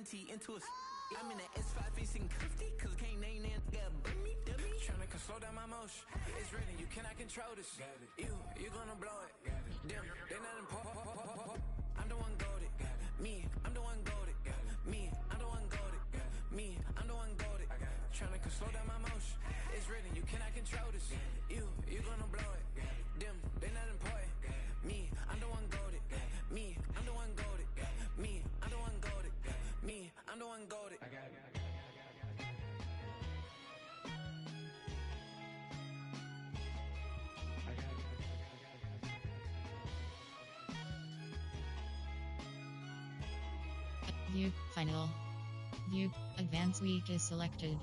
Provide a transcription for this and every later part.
20 into a. I'm in the S5 facing comfy, cause can't name that bring me, dummy. Tryna slow down my motion. It's written, you cannot control this. You gonna blow it. Them, they not important. I'm the one goated. Me, I'm the one goated. Me, I'm the one goated. Me, I'm the one goated. Tryna slow down my motion. It's written, you cannot control this. You gonna blow it. Them, they not important. Me, I'm the one goated. Me, I'm the one goated. Me, I'm the one goated. Me, I'm the one goated. View, final. View, advance week is selected.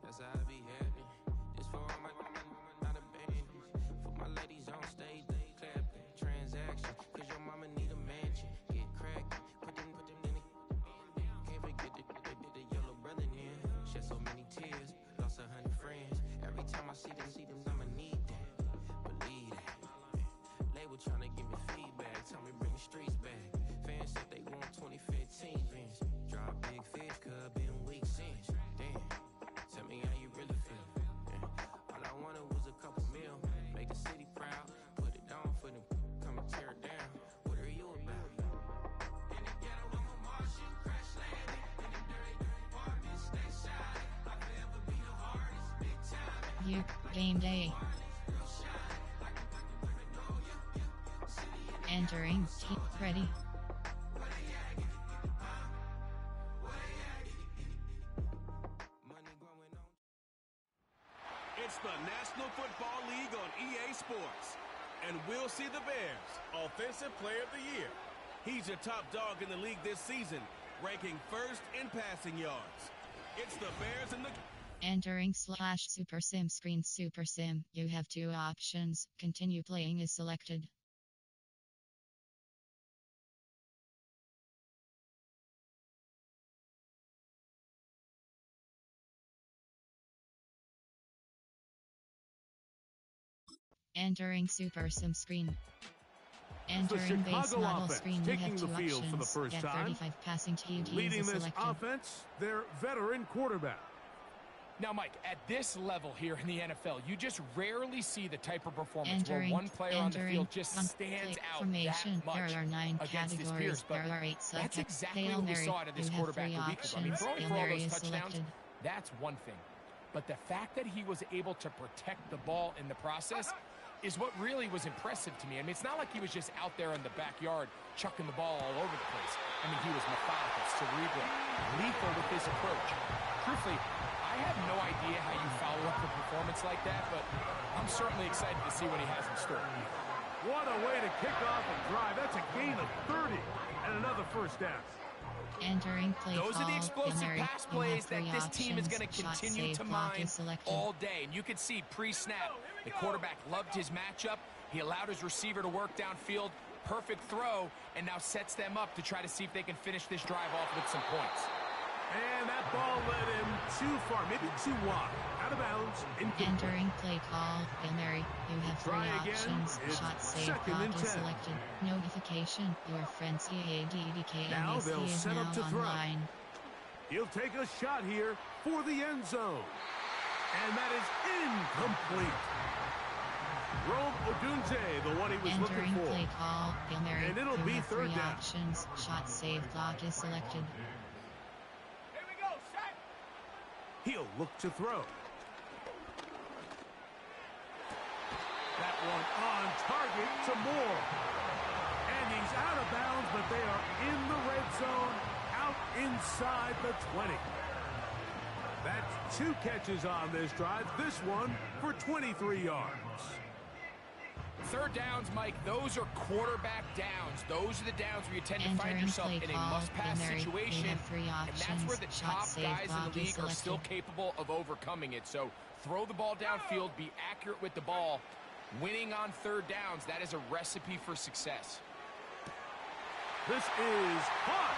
That's how I be happening. This for all my not abandoned. For my ladies on stage, they clapping. Transaction, cause your mama need a mansion. Get crackin', put them in the. Can't forget the yellow brother in. Shed so many tears, lost 100 friends. Every time I see them, I'ma need that. Believe that. Label tryna give me feedback, tell me bring the streets back. Fans said they want 2015 Vince. Drop big fish, cuz been weak since. Damn. Tell me how you really feel. Yeah. All I wanted was a couple mil. Make the city proud. Put it on for them. Come and tear it down. What are you about? In the ghetto, I'm a Martian. Crash landing. In the dirty apartments. Stay shiny. I'll forever be the hardest. Big time. View, game day. Entering, ready. It's the National Football League on EA Sports. And we'll see the Bears Offensive Player of the Year. He's your top dog in the league this season, ranking first in passing yards. It's the Bears and the... Entering / Super Sim screen Super Sim. You have two options. Continue playing is selected. Entering Super Sim screen. Entering base model screen. You have two options. For the first Get time. 35 passing TDs Leading is this selected. offense, their veteran quarterback. Now, Mike, at this level here in the NFL, you just rarely see the type of performance Entering, where one player on the field just front stands play out formation. that much There are 9 against his categories. peers. But there are 8 that's subjects. exactly Hail what we Mary. saw out of this You have quarterback 3 a week ago. I mean, options. throwing Hail for all Mary those is touchdowns, selected. that's one thing. But the fact that he was able to protect the ball in the process is what really was impressive to me. I mean, it's not like he was just out there in the backyard chucking the ball all over the place. I mean, he was methodical, cerebral, lethal with his approach. Truthfully, I have no idea how you follow up a performance like that, but I'm certainly excited to see what he has in store. What a way to kick off a drive. That's a gain of 30 and another first down. Entering play Those are the call. explosive Hail Mary. pass You have plays that 3 this team is options. going to Shot continue save to block mine is selected. all day. And you can see pre-snap, the quarterback loved his matchup. He allowed his receiver to work downfield. Perfect throw, and now sets them up to try to see if they can finish this drive off with some points. And that ball led him too far, maybe too wide. Out of bounds. Entering play call. Hail Mary. You have 3 Try again. options. It's Shot save second block and is 10. selected. Notification. Your friend Now they'll CADDKMAC is set now up to throw. online. He'll take a shot here for the end zone. And that is incomplete. Rome Odunze, the one he was looking Entering for. play call. Hail Mary. And it'll you be have 3 third down. options. Shot save block is selected. He'll look to throw. That one on target to Moore. And he's out of bounds, but they are in the red zone, out inside the 20. That's 2 catches on this drive, this one for 23 yards. Third downs, Mike, those are quarterback downs. Those are the downs where you tend to find Entering yourself play in a call. must-pass Hail Mary. You situation. have 3 And options. that's where the Shot top save guys in block the is league are still selected. capable of overcoming it. So throw the ball downfield, be accurate with the ball. Winning on third downs, that is a recipe for success. This is hot.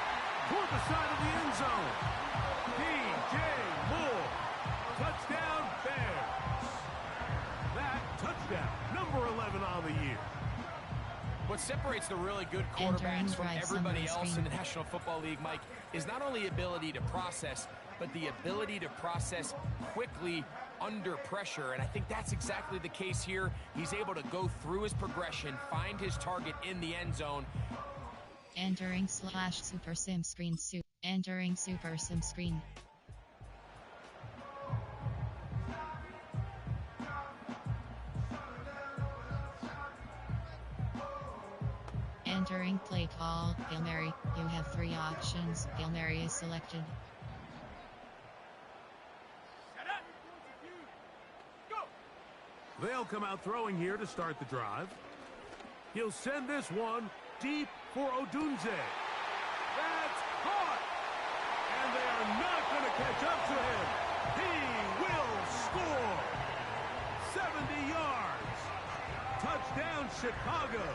toward the side of the end zone. DJ Moore. Touchdown, Bears. That touchdown, number 11 on the year. What separates the really good quarterbacks from everybody else in the National Football League, Mike, is not only ability to process, but the ability to process quickly under pressure. And I think that's exactly the case here. He's able to go through his progression, find his target in the end zone. Entering / super sim screen. Entering super sim screen. Entering play call. Hail Mary. You have 3 options. Hail Mary is selected. They'll come out throwing here to start the drive. He'll send this one deep for Odunze. That's caught! And they are not going to catch up to him. He will score! 70 yards. Touchdown, Chicago.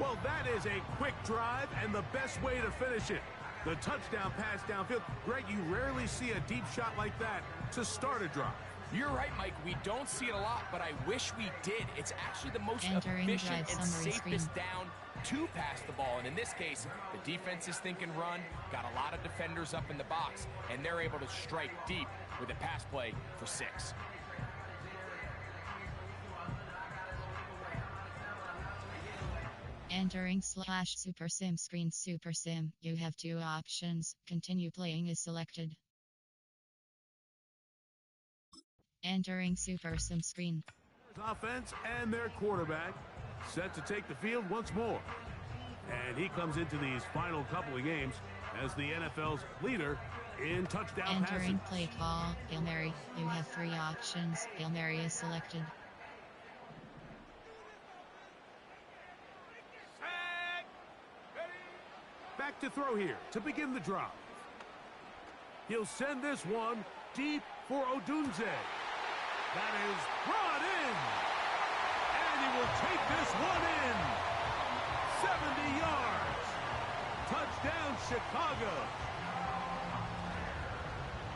Well, that is a quick drive and the best way to finish it. The touchdown pass downfield. Greg, you rarely see a deep shot like that to start a drive. You're right, Mike. We don't see it a lot, but I wish we did. It's actually the most Entering efficient drive and summary safest screen. down to pass the ball. And in this case, the defense is thinking run, got a lot of defenders up in the box, and they're able to strike deep with a pass play for 6. Entering / super sim screen. Super sim. You have 2 options. Continue playing is selected. Entering super sim screen. Offense and their quarterback set to take the field once more. And he comes into these final couple of games as the NFL's leader in touchdown Entering passes. play call. Hail Mary. You have 3 options. Hail Mary is selected. Back to throw here to begin the drive. He'll send this one deep for Odunze. That is brought in. And he will take this one in. 70 yards. Touchdown, Chicago.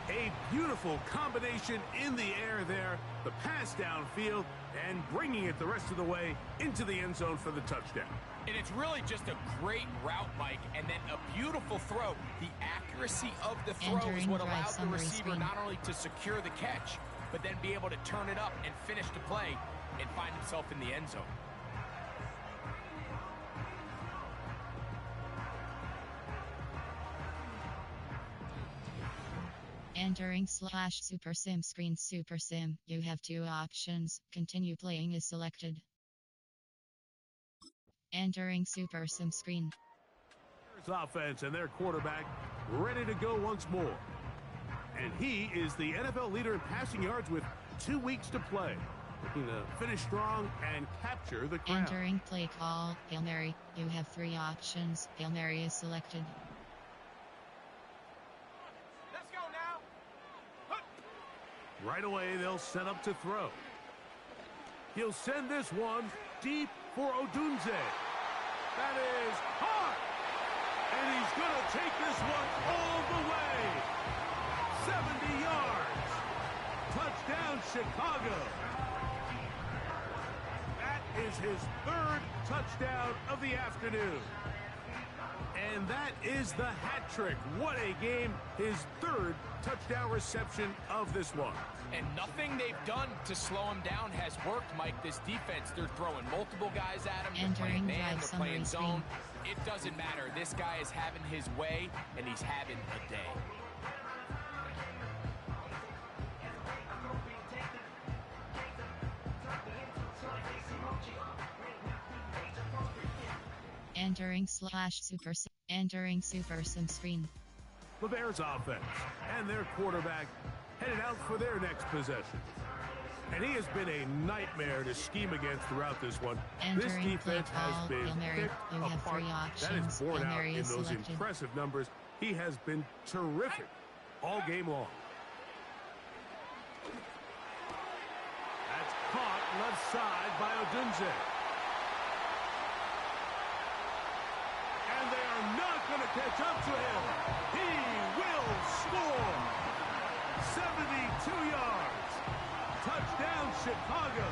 A beautiful combination in the air there. The pass downfield and bringing it the rest of the way into the end zone for the touchdown. And it's really just a great route, Mike, and then a beautiful throw. The accuracy of the throw is Entering what drive allowed the summary receiver screen. not only to secure the catch, but then be able to turn it up and finish the play and find himself in the end zone. Entering / super sim screen. Super sim. You have 2 options. Continue playing is selected. Entering super sim screen. Offense and their quarterback ready to go once more. And he is the NFL leader in passing yards with 2 weeks to play. Looking to finish strong and capture the crowd. Entering play call. Hail Mary. You have 3 options. Hail Mary is selected. Let's go now. Right away, they'll set up to throw. He'll send this one deep for Odunze. That is hot. And he's going to take this one all the way. 70 yards. Touchdown, Chicago. That is his 3rd touchdown of the afternoon. And that is the hat trick. What a game. His 3rd touchdown reception of this one. And nothing they've done to slow him down has worked, Mike. This defense, they're throwing multiple guys at him. They're playing man, they're playing zone. It doesn't matter. This guy is having his way, and he's having a day. Entering super sim screen. The Bears offense and their quarterback headed out for their next possession. And he has been a nightmare to scheme against throughout this one. This Entering defense play call. has been Hail Mary. picked You have apart. 3 That is options. borne Hail out Mary in is those selected. impressive numbers. He has been terrific all game long. That's caught left side by Odunze. And they are not catch up to him. He will score. 72 yards. Touchdown, Chicago.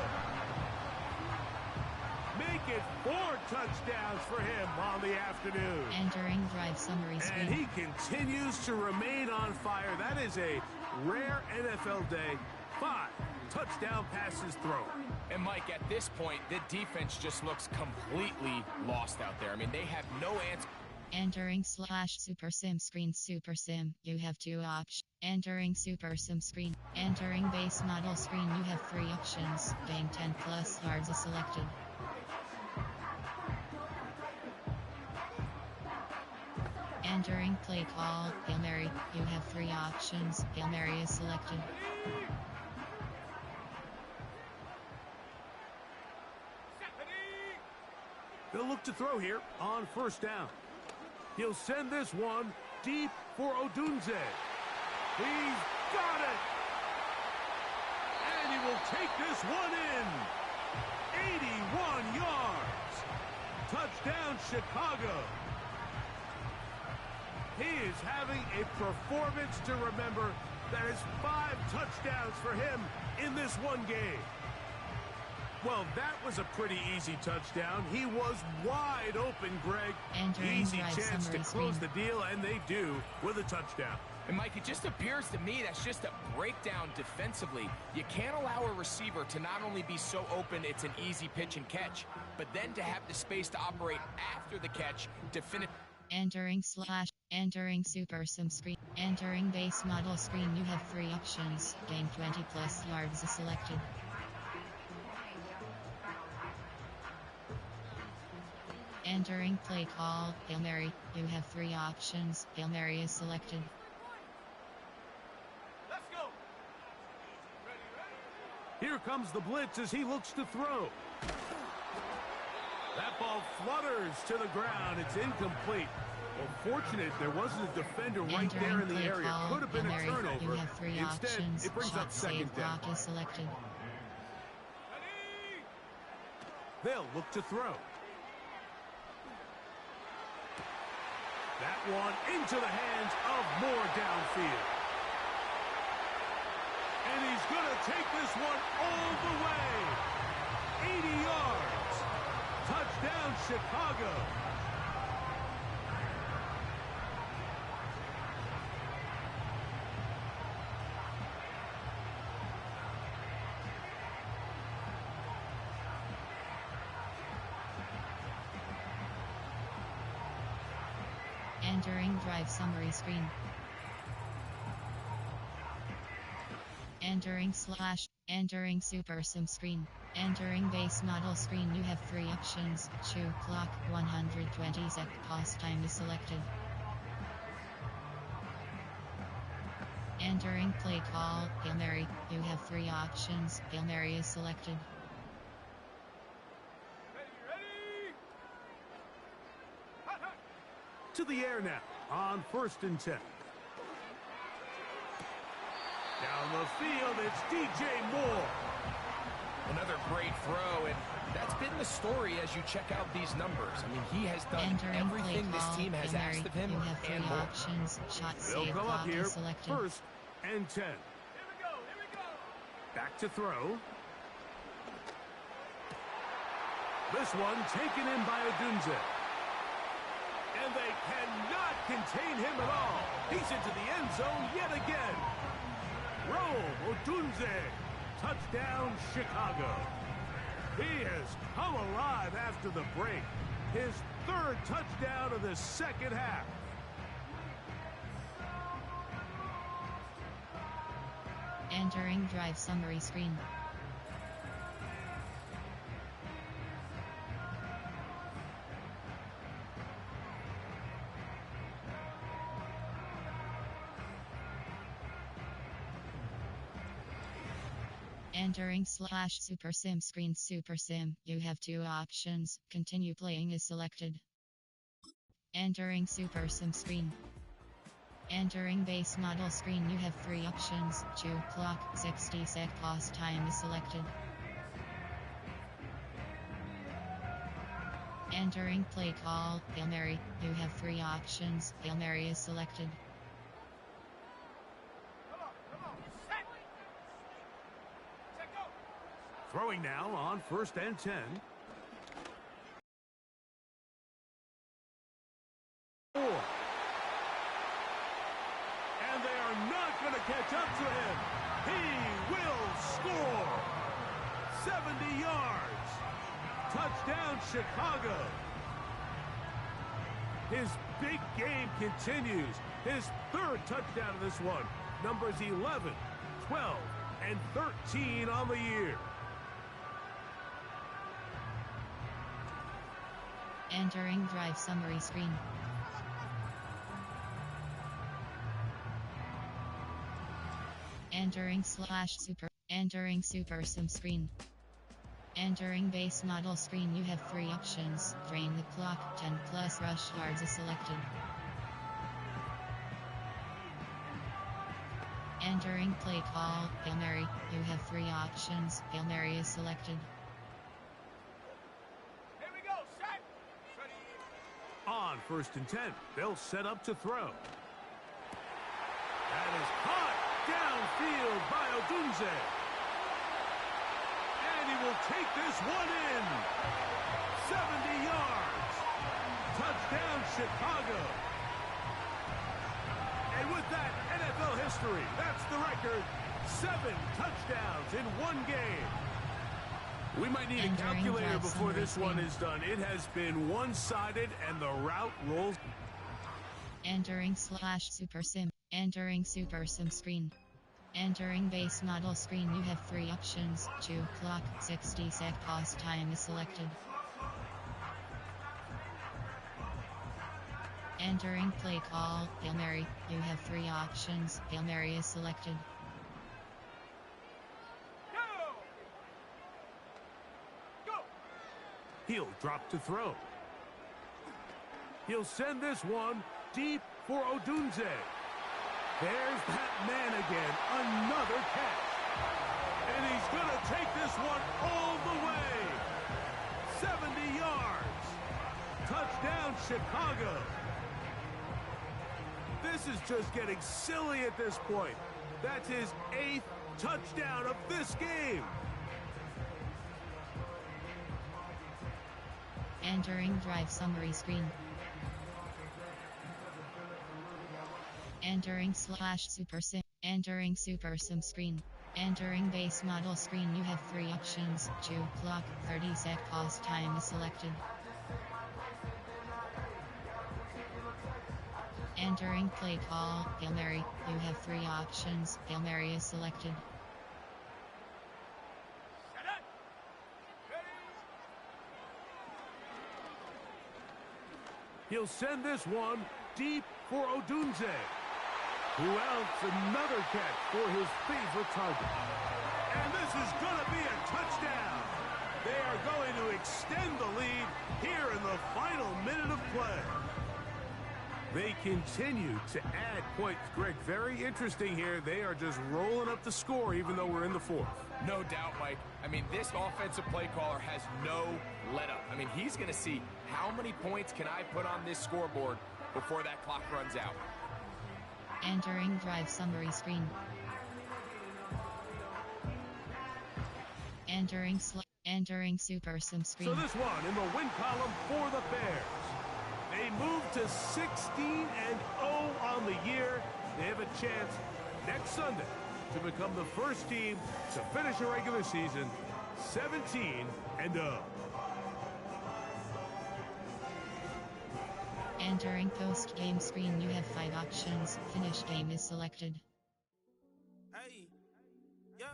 Make it 4 touchdowns for him on the afternoon. Entering drive summary screen. And he continues to remain on fire. That is a rare NFL day. 5 touchdown passes thrown. And Mike, at this point, the defense just looks completely lost out there. I mean, they have no answer. Entering /Super Sim screen. Super Sim, you have 2 options. Entering Super Sim screen. Entering base model screen, you have 3 options. Gain 10 plus yards is selected. Entering play call, Hail Mary, you have 3 options. Hail Mary is selected. They'll look to throw here on first down. He'll send this one deep for Odunze. He's got it! And he will take this one in. 81 yards. Touchdown, Chicago. He is having a performance to remember. That is 5 touchdowns for him in this one game. Well, that was a pretty easy touchdown. He was wide open, Greg. Easy chance to close the deal, and they do with a touchdown. And Mike, it just appears to me that's just a breakdown defensively. You can't allow a receiver to not only be so open it's an easy pitch and catch, but then to have the space to operate after the catch to finish. Entering Super Sim screen. Entering base model screen, you have 3 options. Gain 20 plus yards is selected. Entering play call, Hail Mary, you have 3 options. Hail Mary is selected. Let's go. Here comes the blitz as he looks to throw. That ball flutters to the ground. It's incomplete. Well, fortunate there wasn't a defender right there in the area. Could have been a turnover. You have 3 Instead, options. it brings up second down. Block is selected. They'll look to throw. That one into the hands of Moore downfield. And he's going to take this one all the way. 80 yards. Touchdown, Chicago. Entering drive summary screen. Entering Super Sim screen. Entering base model screen, you have 3 options. Chew clock, 120 sec pause time is selected. Entering play call, Hail Mary, you have 3 options. Hail Mary is selected. To the air now on 1st and 10. Down the field, it's DJ Moore. Another great throw, and that's been the story as you check out these numbers. I mean, he has done everything this team has asked of him you have 3 and more. options. Shot They'll save go up block here, is selected. 1st and 10. Back to throw. This one taken in by Odunze. And they cannot contain him at all. He's into the end zone yet again. Rome Odunze. Touchdown, Chicago. He has come alive after the break. His 3rd touchdown of the second half. Entering drive summary screen. Entering /Super Sim screen. Super Sim, you have 2 options. Continue playing is selected. Entering Super Sim screen. Entering base model screen, you have 3 options. Chew clock, 60 sec pause time is selected. Entering play call, Hail Mary. You have 3 options. Hail Mary is selected. Throwing now on 1st and 10. And they are not going to catch up to him. He will score. 70 yards. Touchdown, Chicago. His big game continues. His 3rd touchdown of this one. Numbers 11, 12, and 13 on the year. Entering drive summary screen. Entering super sim screen. Entering base model screen. You have 3 options. Drain the clock. 10 plus rush yards is selected. Entering play call, Hail Mary. You have 3 options. Hail Mary is selected. Here we go, set. On 1st and 10, they'll set up to throw. That is caught downfield by Odunze. And he will take this one in. 70 yards. Touchdown, Chicago. And with that, NFL history. That's the record. 7 touchdowns in 1 game. We might need a calculator before this one is done. It has been one-sided, and the route rolls. Entering super sim. Entering super sim screen. Entering base model screen. You have 3 options. 2 clock, 60 sec pause time is selected. Entering play call, Hail Mary. You have 3 options. Hail Mary is selected. He'll drop to throw. He'll send this one deep for Odunze. There's that man again. Another catch. And he's going to take this one all the way. 70 yards. Touchdown, Chicago. This is just getting silly at this point. That's his 8th touchdown of this game. Entering drive summary screen. Entering super sim. Entering super sim screen. Entering base model screen. You have 3 options. 2 clock, 30 sec pause time is selected. Entering play call, Hail Mary. You have 3 options. Hail Mary is selected. He'll send this one deep for Odunze. Who else? Another catch for his favorite target. And this is going to be a touchdown. They are going to extend the lead here in the final minute of play. They continue to add points, Greg. Very interesting here. They are just rolling up the score even though we're in the 4th. No doubt, Mike. I mean, this offensive play caller has no let up. I mean, he's going to see how many points can I put on this scoreboard before that clock runs out. Entering drive summary screen. Entering super sim screen. So this one in the win column for the Bears. They move to 16-0 on the year. They have a chance next Sunday to become the first team to finish a regular season 17-0. Entering post-game screen. You have 5 options. Finish game is selected. Hey, yo.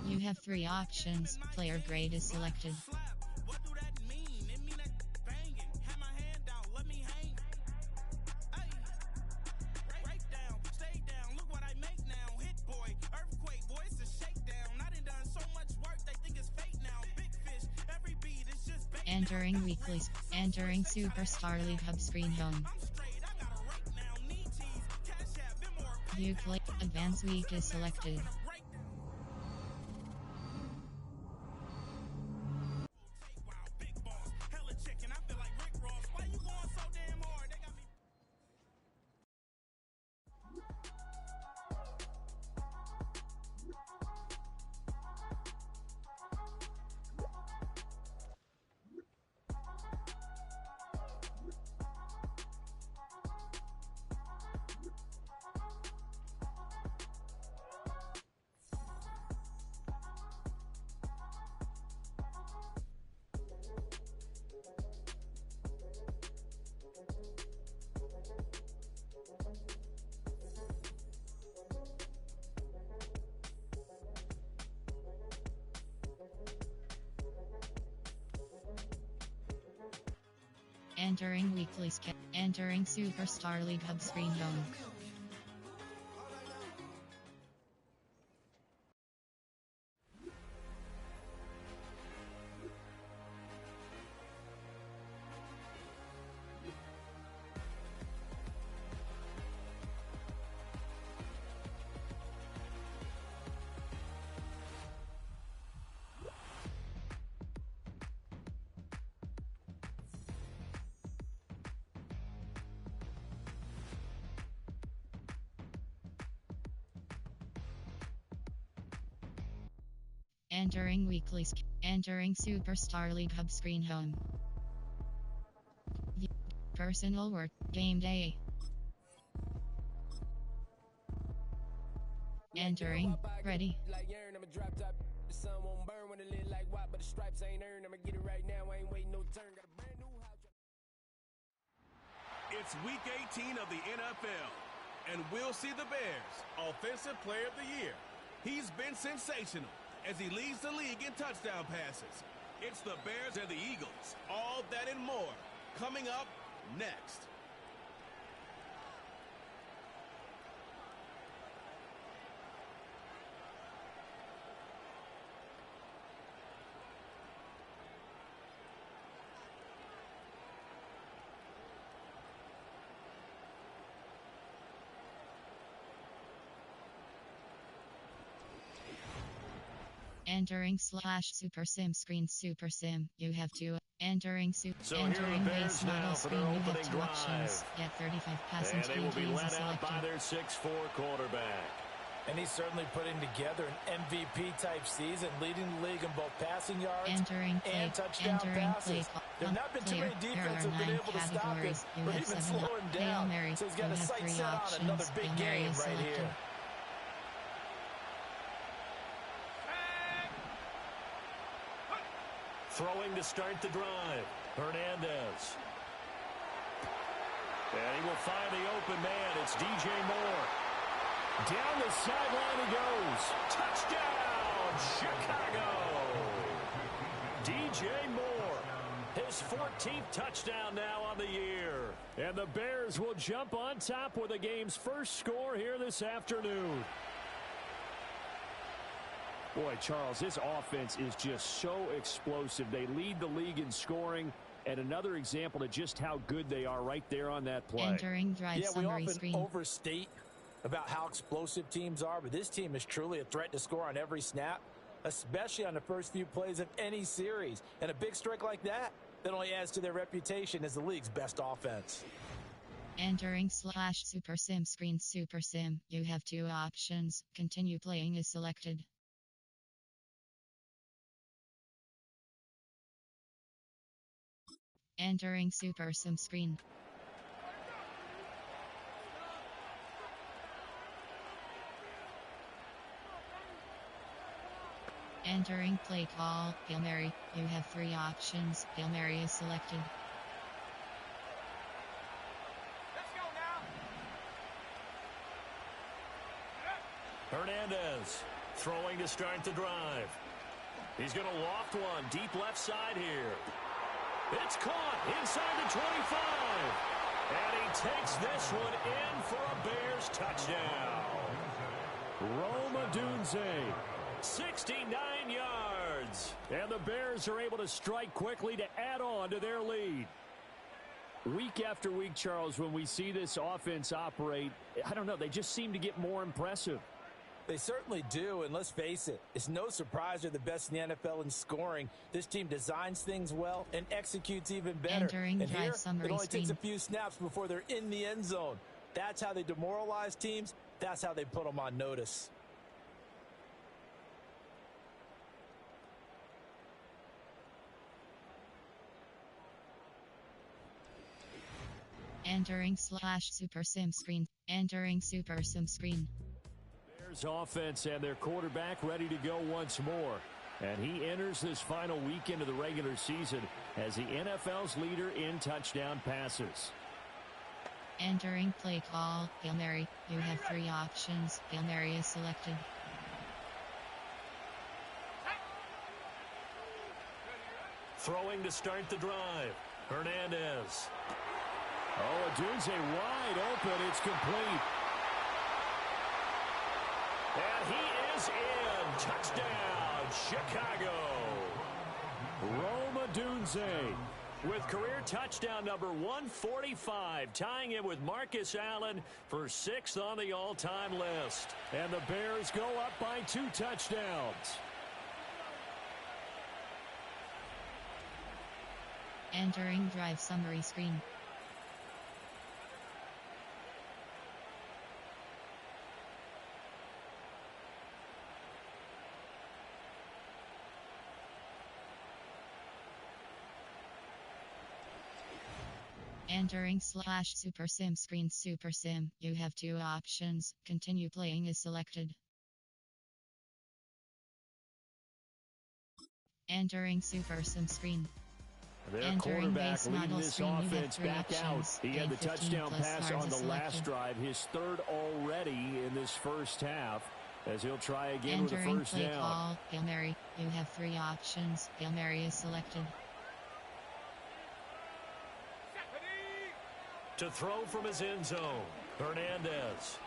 You have 3 options. Player grade is selected. What do that mean? It mean that banging. Have my hand out, let me hang. Hey, break down, stay down. Look what I make now. Hit boy, earthquake, boy, it's a shakedown. I done so much work, they think it's fake now. Big fish, every beat is just bait. Entering weekly. Entering Superstar League Hub screen home. I'm straight, I got a rake now. Need cheese, cash app, been more. You click Advance Week is selected. Entering weekly skip. Entering Superstar League Hub screen home. Entering weekly skip. Entering Superstar League Hub screen home. Personal work. Game day. Entering. Ready. The sun won't burn when it lit like what, but the stripes ain't earned. I'ma get it right now. I ain't waiting no turn. Got a brand new house. It's week 18 of the NFL, and we'll see the Bears Offensive Player of the Year. He's been sensational as he leads the league in touchdown passes. It's the Bears and the Eagles. All that and more coming up next. Entering /Super Sim screen Super Sim. You have to. Entering entering base model screen. You have two options. Get 35 passing and they will be led out selected. by their 6'4" quarterback. And he's certainly putting together an MVP-type season, leading the league in both passing yards Entering play, and touchdown entering passes. play, There have not been too player. many There defenses are that have been 9 able to stop him categories. You or have even 7 slow him Hail down. Mary. So he's You got his have sights 3 set on options. another big Hail Mary game is right selected. here. Throwing to start the drive, Hernandez. And he will find the open man. It's DJ Moore. Down the sideline he goes. Touchdown, Chicago. DJ Moore, his 14th touchdown now on the year. And the Bears will jump on top with the game's first score here this afternoon. Boy, Charles, this offense is just so explosive. They lead the league in scoring, and another example of just how good they are right there on that play. Entering drive Yeah, we summary often screen. overstate about how explosive teams are, but this team is truly a threat to score on every snap, especially on the first few plays of any series. And a big strike like that only adds to their reputation as the league's best offense. Entering /Super Sim screen Super Sim. You have 2 options. Continue playing is selected. Entering Super Sim screen. Entering play call. Hail Mary. You have 3 options. Hail Mary is selected. Hernandez throwing to start the drive. He's going to loft one deep left side here. It's caught inside the 25. And he takes this one in for a Bears touchdown. Rome Odunze, 69 yards. And the Bears are able to strike quickly to add on to their lead. Week after week, Charles, when we see this offense operate, I don't know, they just seem to get more impressive. They certainly do, and let's face it, it's no surprise they're the best in the NFL in scoring. This team designs things well and executes even better. Entering and drive here, summary it only takes a screen. few snaps before they're in the end zone. That's how they demoralize teams. That's how they put them on notice. Entering /Super Sim screen. Entering Super Sim screen. Bears offense and their quarterback ready to go once more. And he enters this final weekend of the regular season as the NFL's leader in touchdown passes. Entering play call. Hail Mary. You have 3 options. Hail Mary is selected. Throwing to start the drive. Hernandez. Oh, Odunze wide open. It's complete. And he is in. Touchdown, Chicago. Rome Odunze with career touchdown number 145, tying it with Marcus Allen for 6th on the all-time list. And the Bears go up by 2 touchdowns. Entering drive summary screen. Entering /Super Sim screen. Super Sim. You have 2 options. Continue playing is selected. Entering Super Sim screen. Their quarterback leading this offense back out. He had the touchdown pass on the last drive, his 3rd already in this first half, as he'll try again with a first down. Call. Hail Mary. You have 3 options. Hail Mary is selected. To throw from his end zone, Hernandez.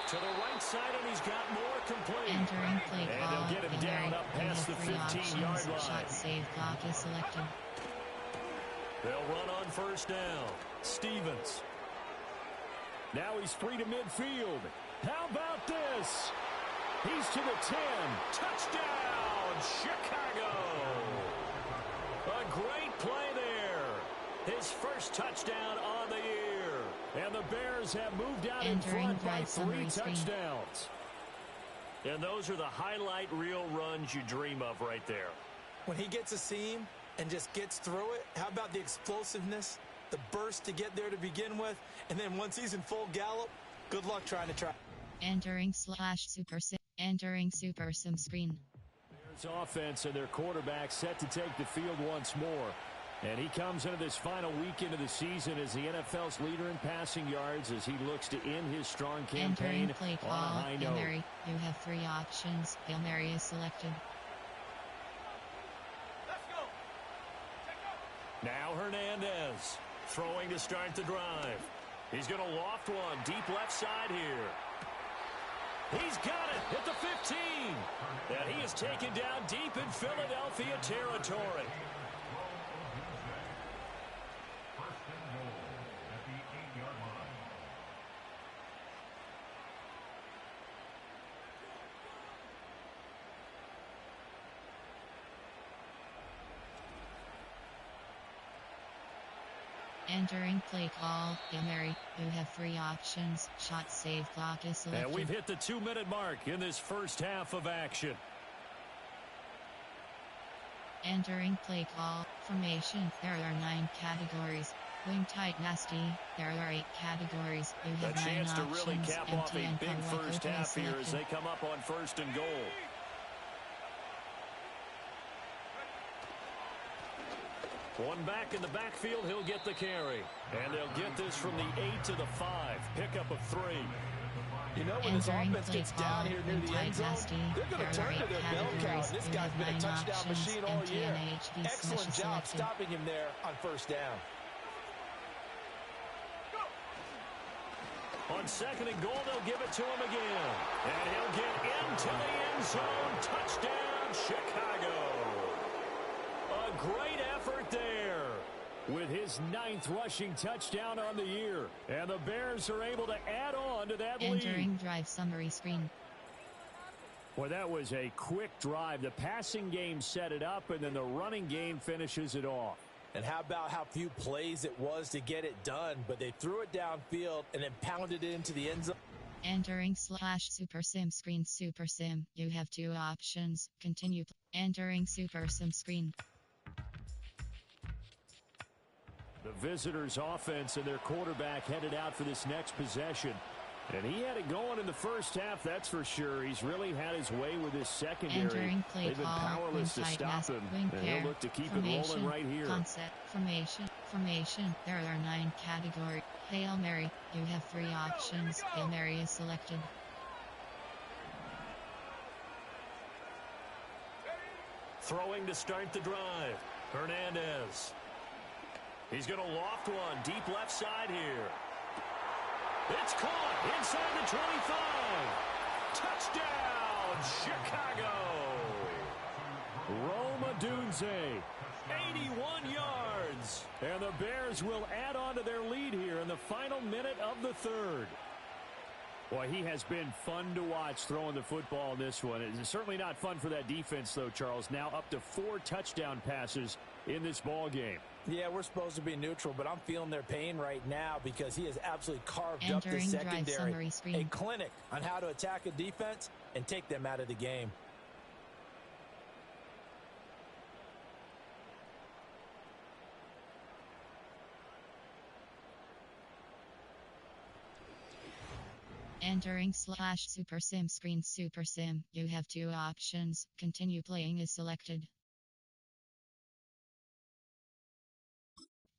To the right side, and he's got more complete. Entering play and call. they'll get him down up past the 15-yard line. Shot save clock is selected. They'll run on first down. Stevens. Now he's free to midfield. How about this? He's to the 10. Touchdown, Chicago. A great play there. His first touchdown on the year. And the Bears have moved out in front by 3 touchdowns. And those are the highlight reel runs you dream of right there. When he gets a seam and just gets through it, how about the explosiveness, the burst to get there to begin with, and then once he's in full gallop, good luck trying to try. Entering /Super Sim. Entering Super Sim screen. Bears offense and their quarterback set to take the field once more. And he comes into this final weekend of the season as the NFL's leader in passing yards as he looks to end his strong campaign play call. on a high note. Hail Mary. You have 3 options. Hail Mary is selected. Now Hernandez throwing to start the drive. He's going to loft one deep left side here. He's got it at the 15. And he is taken down deep in Philadelphia territory. Entering play call. Hail Mary. You have 3 options. Shot save clock is selected. And we've hit the 2-minute mark in this first half of action. Entering play call. Formation. There are 9 categories. Wing tight nasty. There are 8 categories. You have 9 options. A chance to really cap off a big first half here as they come up on 1st and goal. One back in the backfield, he'll get the carry. And they'll get this from the 8 to the 5. Pickup of 3. You know, when this offense gets down here near the end zone, they're going to turn to their bell cow. This guy's been a touchdown machine all year. Excellent job stopping him there on first down. On 2nd and goal, they'll give it to him again. And he'll get into the end zone. Touchdown, Chicago. A great effort there with his 9th rushing touchdown on the year. And the Bears are able to add on to that lead. Entering drive summary screen. Well, that was a quick drive. The passing game set it up, and then the running game finishes it off. And how about how few plays it was to get it done, but they threw it downfield and then pounded it into the end zone. Entering /Super Sim screen. Super Sim. You have 2 options. Continue. Entering Super Sim screen. The visitors' offense and their quarterback headed out for this next possession. And he had it going in the first half, that's for sure. He's really had his way with his secondary. They've been powerless to stop him. And he'll look to keep it rolling right here. Concept. Formation. There are 9 categories. Hail Mary. You have 3 options. Hail Mary is selected. Throwing to start the drive. Hernandez. He's going to loft one deep left side here. It's caught inside the 25. Touchdown, Chicago. Rome Odunze, 81 yards. And the Bears will add on to their lead here in the final minute of the third. Boy, he has been fun to watch throwing the football in this one. It's certainly not fun for that defense, though, Charles. Now up to 4 touchdown passes in this ball game. Yeah, we're supposed to be neutral, but I'm feeling their pain right now because he has absolutely carved up the secondary. A clinic on how to attack a defense and take them out of the game. Entering /Super Sim screen Super Sim. You have 2 options. Continue playing is selected.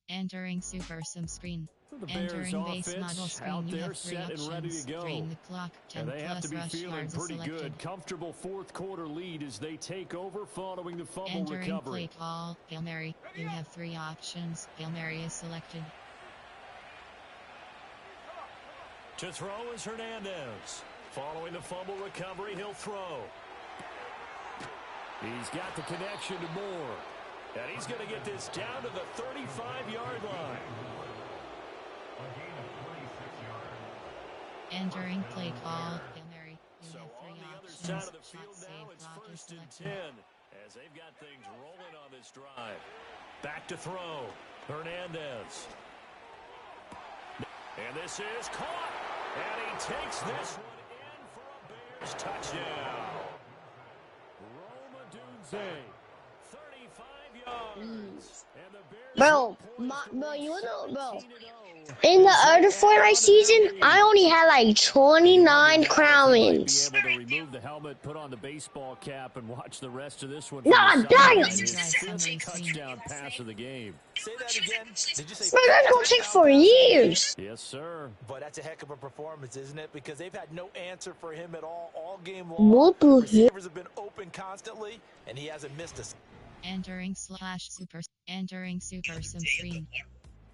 Entering Super Sim screen. The Entering Bears base model offense screen. out You there have 3 set and ready options. to go. Drain the clock. 10 And they have to plus be rush feeling yards is pretty selected. good. Comfortable fourth quarter lead as they take over following the fumble Entering recovery. play call. Hail Mary. You have 3 options. Hail Mary is selected. To throw is Hernandez. Following the fumble recovery, he'll throw. He's got the connection to Moore. And he's going to get this down to the 35-yard line. Entering play call. Hail Mary. You So have 3 on the other options. side of the Shot field save now, it's clock is 1st and selected. 10 as they've got things rolling on this drive. Back to throw. Hernandez. And this is caught. And he takes this one in for a Bears touchdown. Rome Odunze, 35 yards. And the Bears Bro, in the As other they Fortnite add season, on to their I only had like 29 crowns. Be able to remove the helmet, put on the baseball cap, and watch the rest of this one. Nah, nice. His 5th touchdown pass of the game. Say that again. Did you say Bro, that's gonna take 4 years. Yes, sir. But that's a heck of a performance, isn't it? Because they've had no answer for him at all game long. What the heck? Receivers have been open constantly, and he hasn't missed a. Entering /Super. Entering Super Sim screen.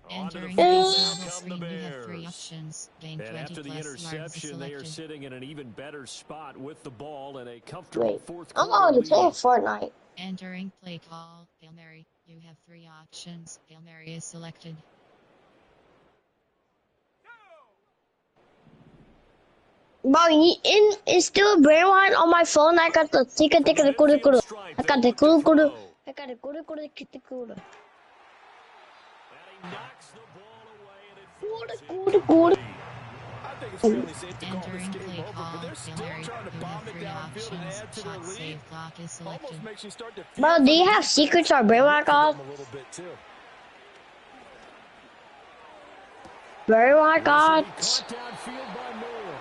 On to the Entering field base now model come the screen. You have 3 Bears. options. Gain And 20 after the plus yards is interception, they are selected. sitting in an even better spot with the ball in a comfortable Wait, fourth I'm quarter already lead. playing Fortnite. Entering play call. Hail Mary. You have 3 options. Hail Mary is selected. Bro, it's still brain line on my phone. I got the tika tika the kuru kuru. I got the kuru kuru. I got the kuru kuru kuru kuru. And he knocks the ball away, and it Kuru falls kuru into kuru. play. I think it's fairly safe to call this Entering game play over, call. but they're Hail still Mary. trying to You bomb have it 3 downfield and options. add to their Shot lead. save clock is selected. Almost makes you start to feel Bro, do you have for secrets on brain lock off? them a little bit too. Brain lock This will off. be caught downfield by Moore.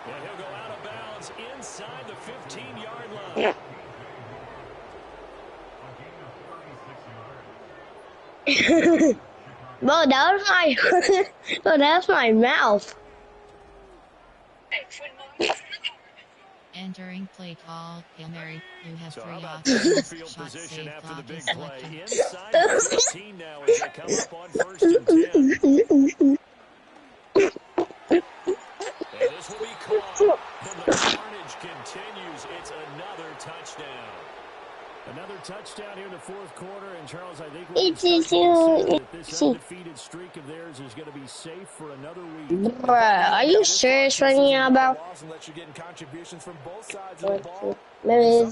And he'll go out of bounds inside the 15-yard line. Bro, that was my, bro, that's my mouth. Entering play call. Hail Mary. You have So 3 how about options. this field Shot position save after the clock big is play? selected. Inside the 15 now as they come up on 1st and 10. And this will be caught. And the carnage continues. It's another touchdown. Another touchdown here in the fourth quarter. And Charles, I think we're starting to consider that this undefeated streak of theirs is going to be safe for another week. Bruh, are you serious right now, bro? Unless you're getting contributions from both sides of the ball. Entering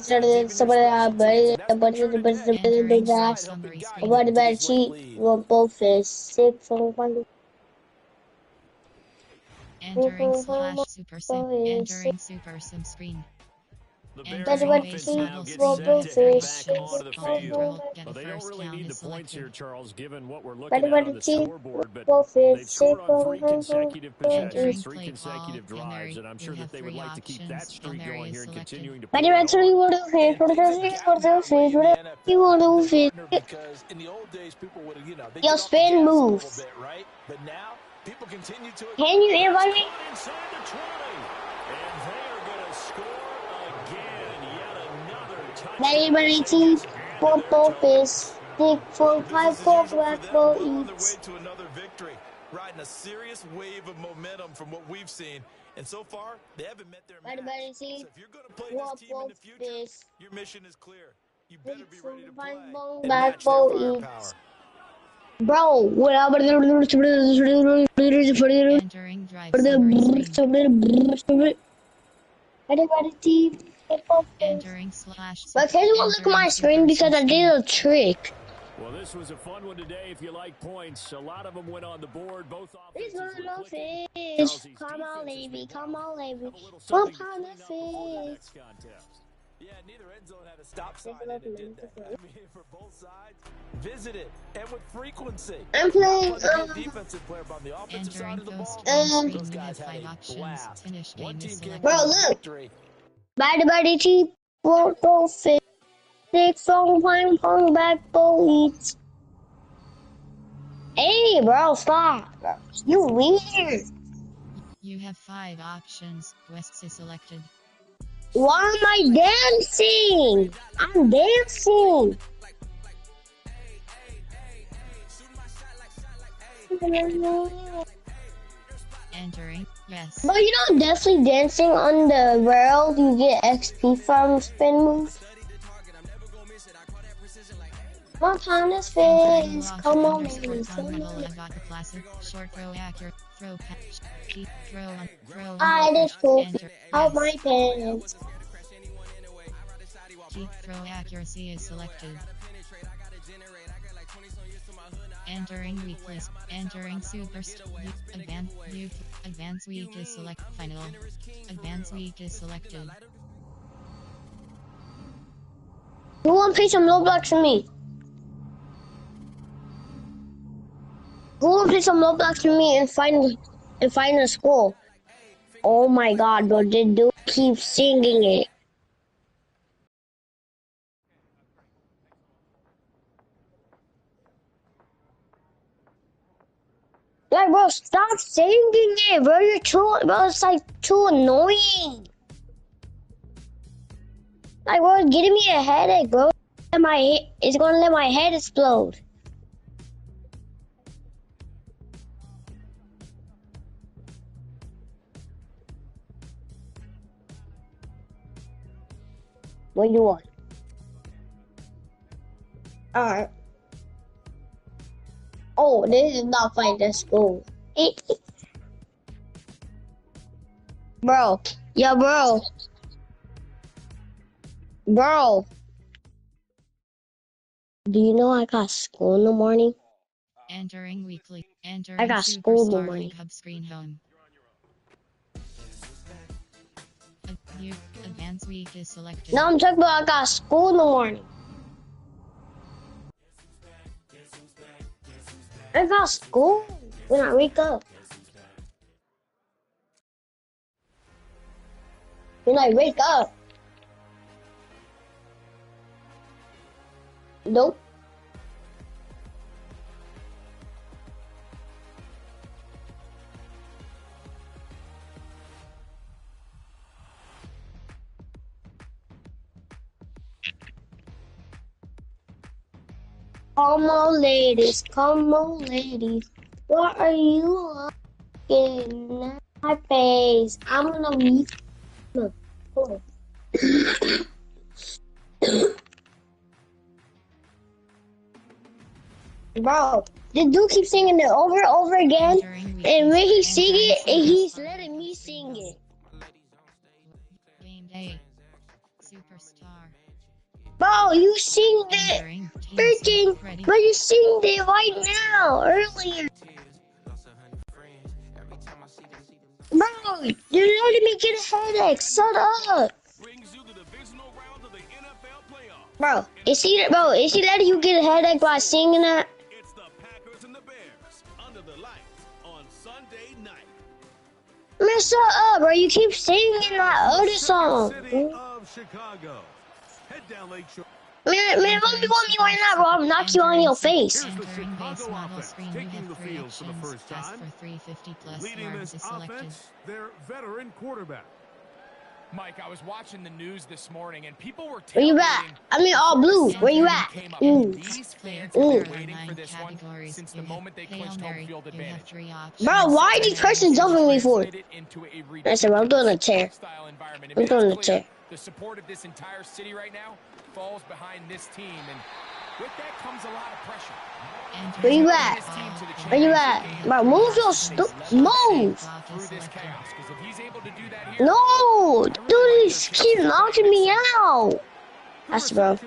summary screen. What about cheat? Well, both is sick from one. Entering /Super Sim. Entering Super Sim screen. The Entering Bears base offense now model gets screen. set You have to 3 head back options. onto the Ball field. control. Get a Well, they don't first really down need the is points here, selected. Charles, given what we're looking at on the scoreboard. But they've scored on 3 consecutive possessions, 3 consecutive drives, and I'm sure that they would like to keep that streak going here and continuing to pull it on. Because in the old days, people would have, they Yo, get off the spin gas a little moves. bit, right? But now, people continue to. Can you invite me? Caught inside the 20. And they are going to score again. Yet another touchdown. Anybody Take team us into for their both total. is Stick for five, four, black ball eats. To another victory, riding a serious wave of momentum from what we've seen, and so far they haven't met their match. So if you're going to play this team in the future, your mission is clear. You better be ready to play and match their firepower. Bro, whatever. Entering drive screen. Entering slash. But can you look at my screen because I did a trick? Well, this was a fun one today if you like points. A lot of them went on the board. Both offenses were clicking. Fish. Come on, baby. Come on, baby. What kind of fish? Yeah, neither end zone had a stop sign and it did that. I mean, for both sides, visit it and with frequency. I'm playing defensive player, but on the offensive side of the ball, those guys had a blast. One team came bro, look. Body cheap, won't go fit. 6 on playing pong back ball eats. Hey, bro, stop. You weird. You have 5 options. Quests is selected. Why am I dancing? I'm dancing. Entering, yes. But you know, definitely dancing on the world, you get XP from spin moves. What kind of fish? Come on, baby. Short throw, accurate throw, catch, keep, throw, throw. I just pulled out my pants. Keep throw accuracy is selected. Entering weekly. Entering super. Advanced week is select. Final. Advanced week is selected. Who wants to play some Roblox with me? Who wants to play some Roblox with me and find a school? Oh my god, bro, the dude keeps singing it. Like, bro, stop singing it, bro. It's like too annoying. Like, bro, it's getting me a headache, bro. It's gonna let my head explode. What do you want? Alright. Oh, this is not find the school. Bro. Yeah, bro. Bro. Do you know I got school in the morning? Entering weekly. Entering I got school in the Superstar morning. Hub screen home. Advanced week is selected. No, I'm talking about I got school in the morning. I got school when I wake up. When I wake up. Nope. Come on, ladies. Come on, ladies. What are you looking at my face? I'm gonna meet. Look. Oh. Bro, the dude keeps singing it over and over again, and when he sing it, he's letting me sing it. Game day. Superstar. Bro, you sing it freaking, but you sing it right now, earlier. Bro, you're letting me get a headache. Shut up. Bro, is he letting you get a headache by singing that? It's the Packers and the Bears under the lights on Sunday night. Man, shut up, bro. You keep singing that other song. City of Chicago. Head down Lakeshore. Man, don't be on me right now, bro. I'll knock you on your face. Here's the Entering base Chicago model offense screen. You taking have the 3 field for the options. first Pass time. for 350 plus Leading yards this is selected. offense, their veteran quarterback. Mike, I was watching the news this morning, and people were Where you at? I mean, all blue. Where you at? These fans have There been are waiting for 9 this one categories. since the You have moment they Hail clinched home Mary. field You have advantage. 3 options. Bro, why are these persons jumping me for? Listen, bro, I'm doing a chair. I'm doing a chair. The support of this entire city right now falls behind this team, and with that comes a lot of pressure. Where you at? Where you at? Bro, move your move! Through this chaos, because if he's able to do that here, No! Dude, he keeps knocking me out! That's bro.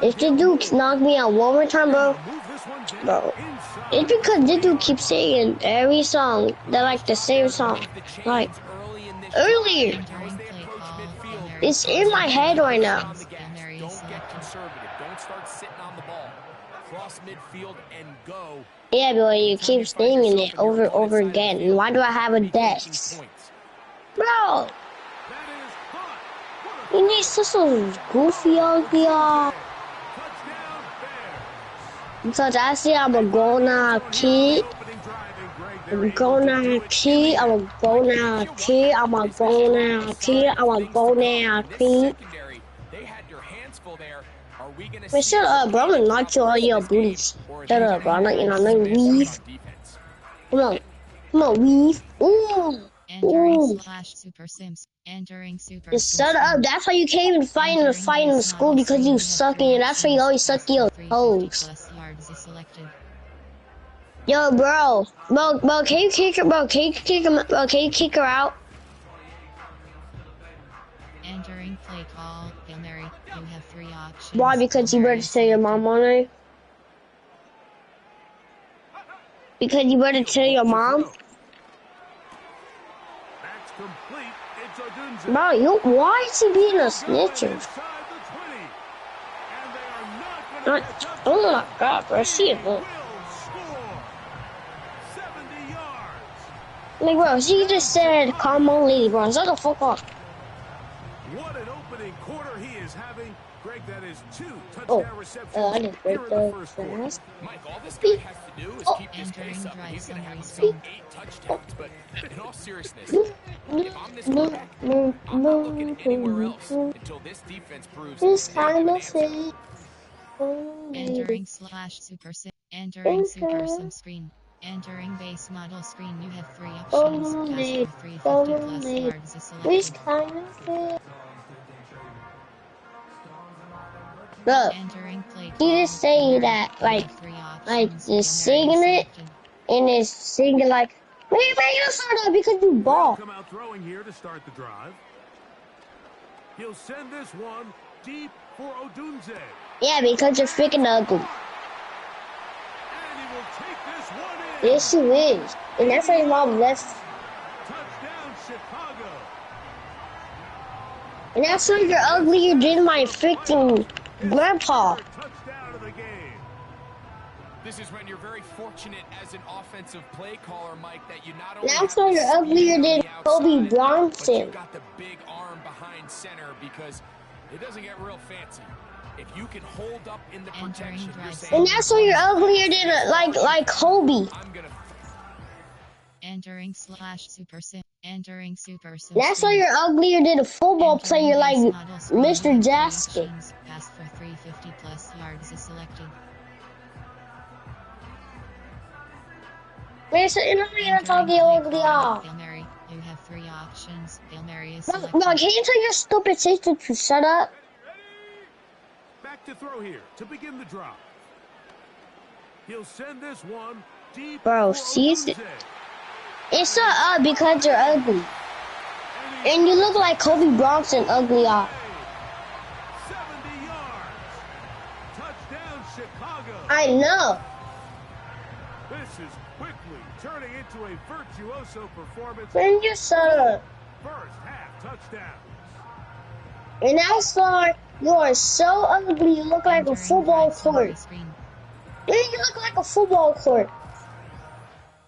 If the dude knock me out one more time, bro, it's because this dude keeps saying every song, they're like the same song. Like, earlier. It's in my head right now. Don't get conservative. Don't start sitting on the ball. Cross midfield and go. Yeah, but you keep singing it over and over again. Why do I have a desk? Bro! You need such a goofy ugly because I see I'm a grown kid. I'm a grown kid. I'm a grown kid. I'm a grown kid. I'm a grown kid. Man, shut up, bro. I'm gonna knock you all your booties. Shut up, bro. I'm not, weave. Come on. Come on, weave. Ooh. Ooh. Super Sims. Entering Super Just Sims. shut up. That's why you can't even fight in the school because you suck in. That's why you always suck your toes. Yo, bro, can you kick her? Bro, can you kick him? Bro, can you kick her out? Entering play call. Hail Mary. You have 3 options. Why? Because you better tell your mom on it. Because you better tell your mom. Bro, why is he being a snitcher? Oh my god, bro, she is good. Like, bro, she just said, "Come on, lady, bro." Shut the fuck up. What an opening quarter he is having. Greg, that is 2 touchdown receptions I didn't break here in the first quarter. Mike, all this guy has to do is keep this pace up, and he's going to have himself 8 touchdowns. But in all seriousness, if I'm this quarterback, I'm not looking anywhere else until this defense proves they have an answer. Entering /Super Sim. Entering Super Sim screen. Entering base model screen. You have 3 options. Pass for 350 plus yards is selected. Look, Entering play he just saying that, like just singing it, and it's singing like, man, you start that because you ball. Come out throwing here to start the drive. He'll send this one deep for Odunze. Yeah, because you're freaking ugly. Yes, you is. And that's why your mom left. Touchdown, Chicago. And that's why you're uglier than my freaking grandpa. Touchdown of the game. This is when you're very fortunate as an offensive play caller, Mike, that you not only That's why you're uglier than Kobe Bryant. You got the big arm behind center because it doesn't get real fancy. If you can hold up in the protection, and that's why you're uglier than like Kobe. Entering /Super Sim. Entering Super Sim. That's why you're uglier than a football player like Mr. Jackson. Pass for 350 plus yards is selected. Man, so you're not even talking ugly off. Hail Mary. You have 3 options. Hail Mary is No, selected. can you tell your stupid sister to shut up? Back to throw here to begin the drop. He'll send this one deep. Bro, see, it's shut up because you're ugly. And you look like Kobe Bryant ugly off. 70 yards. Touchdown, Chicago. I know. This is quickly turning into a virtuoso performance. Man, you shut up. First half touchdowns. And that's why you are so ugly. You look like a football court. Man, you look like a football court.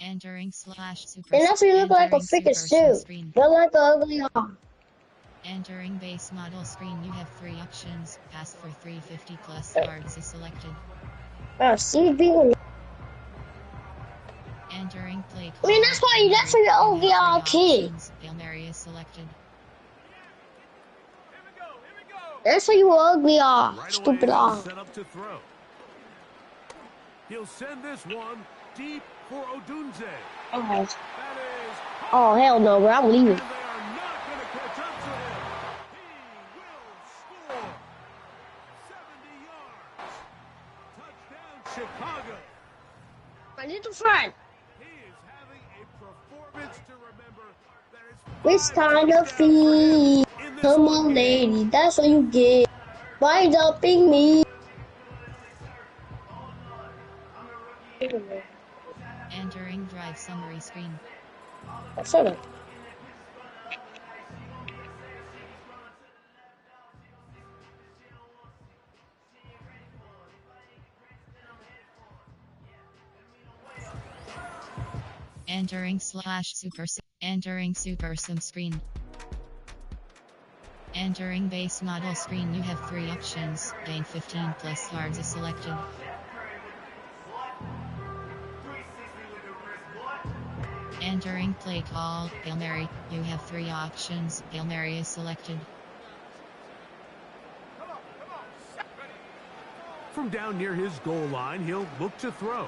Entering /Super. And that's why you look like a freaking suit. You look like an ugly arm. Entering base model screen. You have 3 options. Pass for 350 plus yards is selected. Bro, see people. Entering play. I mean, that's why you're ugly all kid. Hail Mary is selected. That's why you ugly Right away, stupid he'll set up to throw. He'll send this one deep for Odunze. Oh. That is Oh, hell no, bro. I'm leaving. and they are not going to catch up to him. He will score. 70 yards. Touchdown, Chicago. My little friend. He is having a performance to remember. It's time to feed. Come on, lady. That's what you get. By dumping me. Entering drive summary screen. Shut up. Entering super sim screen. Entering base model screen. You have 3 options. Gain 15 plus yards is selected. Entering play call. Hail Mary. You have 3 options. Hail Mary is selected. From down near his goal line, he'll look to throw.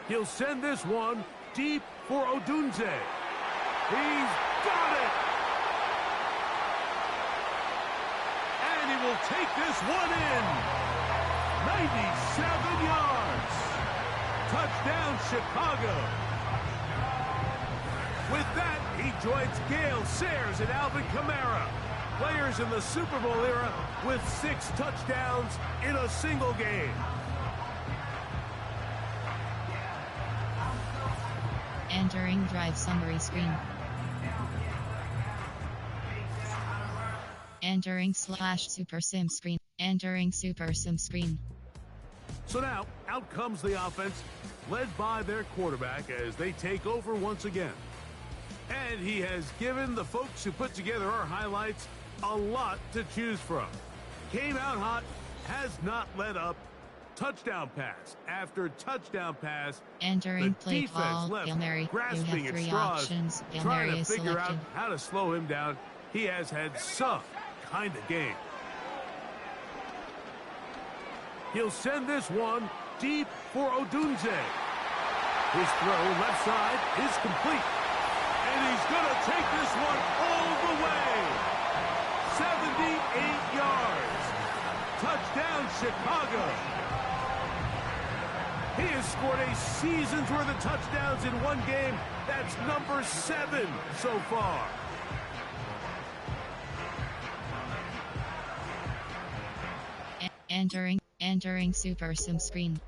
He'll send this one deep for Odunze. He's got it! And he will take this one in. 97 yards. Touchdown, Chicago. With that, he joins Gale Sayers and Alvin Kamara, players in the Super Bowl era with 6 touchdowns in a single game. Entering drive summary screen. Entering /super sim screen. Entering super sim screen. So now, out comes the offense, led by their quarterback as they take over once again. And he has given the folks who put together our highlights a lot to choose from. Came out hot, has not let up. Touchdown pass after touchdown pass. Entering The play defense call. left Hail Mary. You grasping have at 3 straws, options. Hail trying Mary to is figure out selected. how to slow him down. He has had some kind of game. He'll send this one deep for Odunze. His throw left side is complete. And he's going to take this one all the way. 78 yards. Touchdown, Chicago. He has scored a season's worth of touchdowns in one game. That's number 7 so far. Entering super sim screen.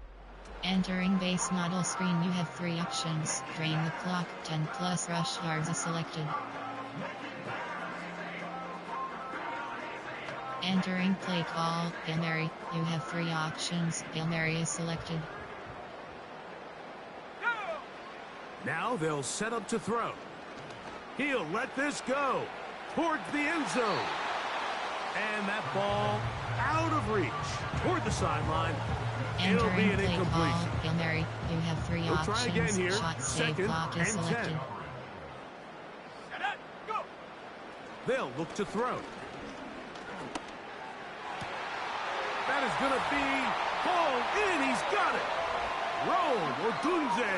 Entering base model screen. You have 3 options. Drain the clock. 10 plus rush yards is selected. Entering play call. Hail Mary. You have 3 options. Hail Mary is selected. Now they'll set up to throw. He'll let this go towards the end zone. And that ball out of reach toward the sideline. It'll be Entering an play call. incompletion. Hail Mary. You have 3 We'll try options. again here. Shot save 2nd clock is and 10. selected. They'll look to throw. That is going to be ball in. He's got it. Rome Odunze.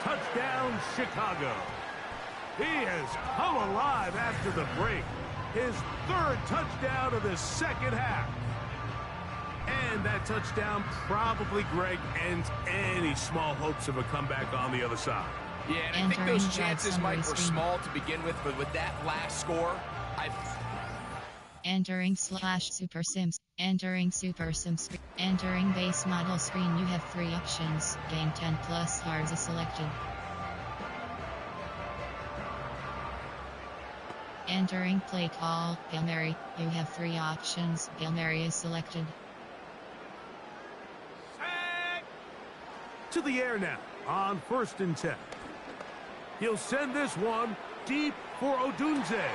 Touchdown, Chicago. He has come alive after the break. His 3rd touchdown of the second half. And that touchdown probably, Greg, ends any small hopes of a comeback on the other side. Yeah, and I think those chances were small to begin with, but with that last score, Entering /super sims. Entering super sim screen. Entering base model screen. You have 3 options. Gain 10 plus yards is selected. Entering play call. Hail Mary. You have 3 options. Hail Mary is selected. To the air now on 1st and 10. He'll send this one deep for Odunze.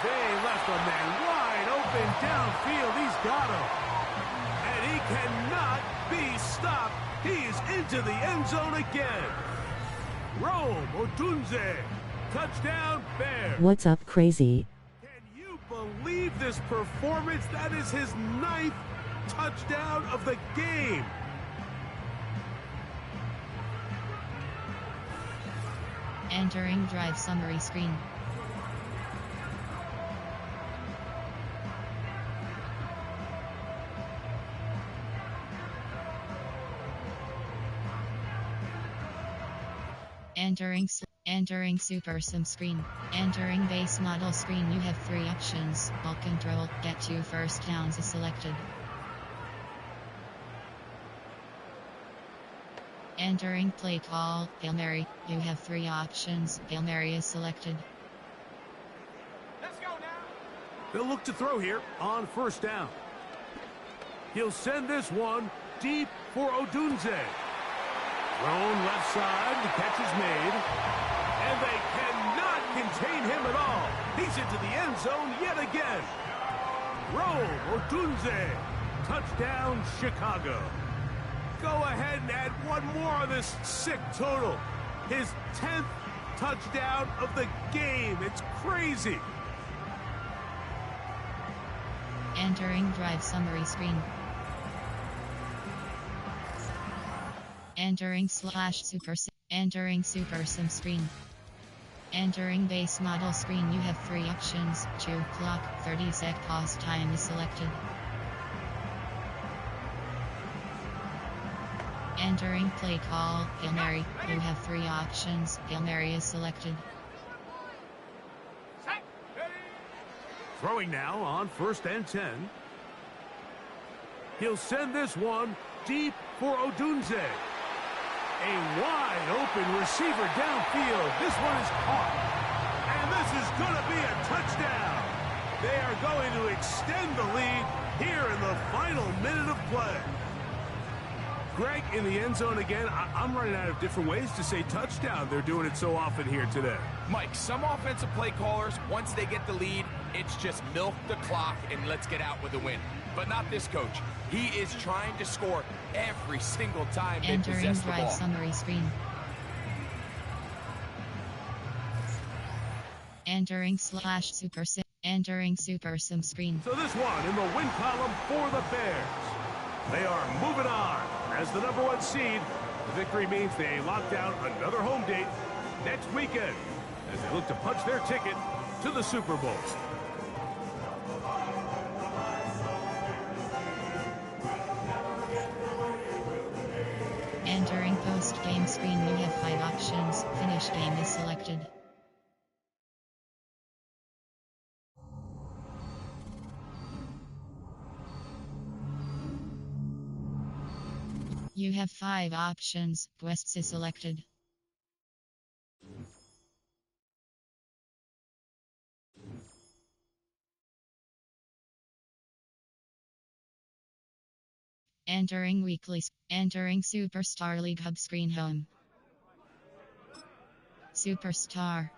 They left a man wide open downfield. He's got him. And he cannot be stopped. He is into the end zone again. Rome Odunze. Touchdown, Bears. What's up, crazy? Can you believe believe this performance. That is his 9th touchdown of the game. Entering drive summary screen. Entering Super Sim screen. Entering base model screen. You have 3 options. Ball control, get 2 first downs is selected. Entering play call, Hail Mary. You have 3 options. Hail Mary is selected. Let's go now. They'll look to throw here on first down. He'll send this one deep for Odunze. Thrown left side, the catch is made. And they cannot contain him at all. He's into the end zone yet again. Throw, Odunze. Touchdown, Chicago. Go ahead and add one more on this sick total. His 10th touchdown of the game. It's crazy. Entering drive summary screen. Entering Super Sim screen. Entering base model screen. You have 3 options. 2 clock, 30 sec pause time is selected. Entering play call, Hail Mary. You have 3 options. Hail Mary is selected. Throwing now on first and 10. He'll send this one deep for Odunze. A wide open receiver downfield. This one is caught. And this is going to be a touchdown. They are going to extend the lead here in the final minute of play. Greg, in the end zone again. I'm running out of different ways to say touchdown. They're doing it so often here today. Mike, some offensive play callers, once they get the lead, it's just milk the clock and let's get out with a win. But not this coach. He is trying to score every single time they possess the ball. Entering drive summary screen. Entering Super Sim screen. So this one in the win column for the Bears. They are moving on. As the #1 seed, the victory means they lock down another home date next weekend as they look to punch their ticket to the Super Bowl. Entering post-game screen. You have 5 options. Finish game is selected. You have 5 options. Quests is selected. Entering Superstar League Hub screen home. Superstar.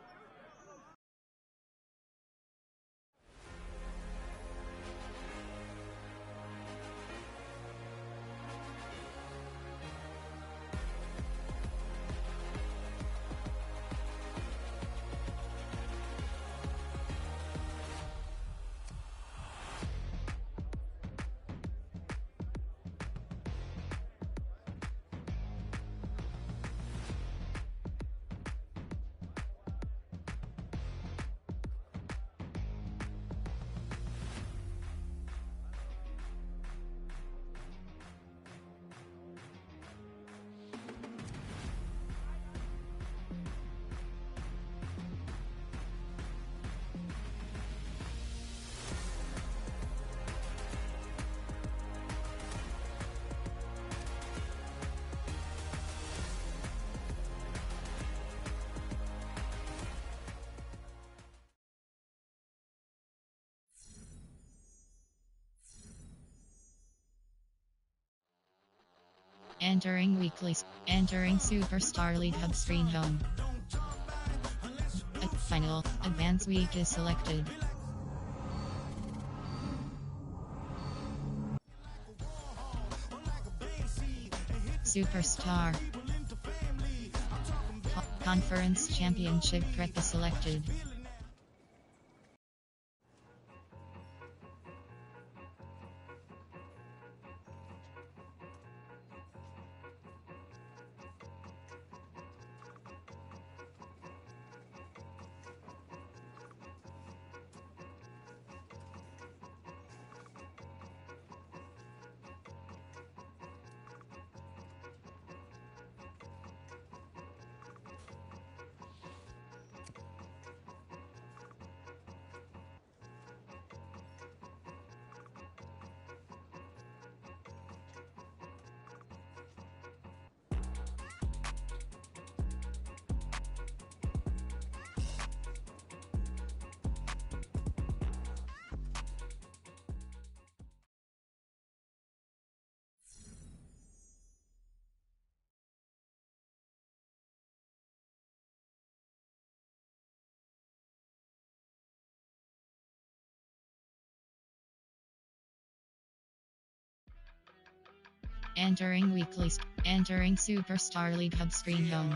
Entering Superstar League Hub screen home. Final Advance Week is selected. Superstar. Conference Championship Prep is selected. Entering weekly. Entering Superstar League Hub screen home.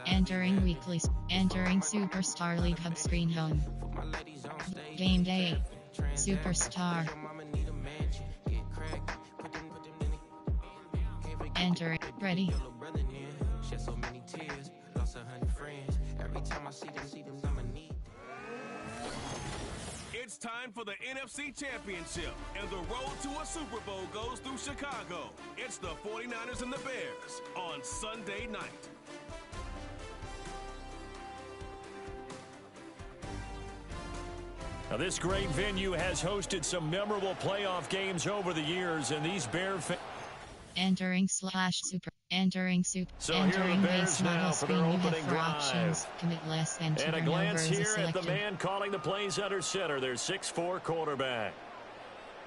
Entering weekly. Entering Superstar League Hub screen home. Game day. Superstar. Enter. Ready. It's time for the NFC Championship, and the road to a Super Bowl goes through Chicago. It's the 49ers and the Bears on Sunday night. Now, this great venue has hosted some memorable playoff games over the years, and these Bear fans... Entering /super. Entering super. So entering here are the Bears now for their opening drive. Options. Commit less than and a glance here at the man calling the plays under center, their 6'4" quarterback.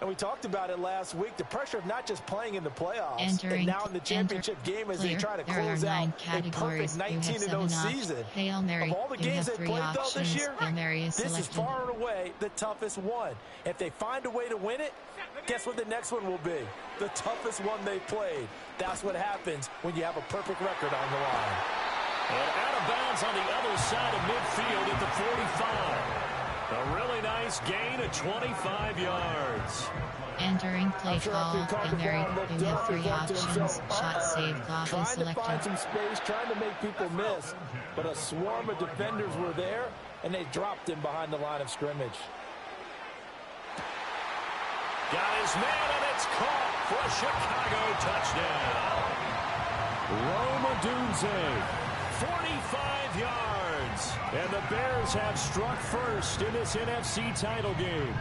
And we talked about it last week, the pressure of not just playing in the playoffs, and now in the championship game as they try to close out a perfect 19-0 season. Hail Mary. Of all the games they played, though, this year, this is far and away the toughest one. If they find a way to win it, guess what the next one will be? The toughest one they played. That's what happens when you have a perfect record on the line. And out of bounds on the other side of midfield at the 45. A really nice gain of 25 yards. Entering play call, and Mary, you have three options. Shot, save, block, and selected. Trying to find some space, trying to make people miss. But a swarm of defenders were there, and they dropped him behind the line of scrimmage. Got his man, and it's caught for a Chicago touchdown. Rome Odunze, 45 yards. And the Bears have struck first in this NFC title game.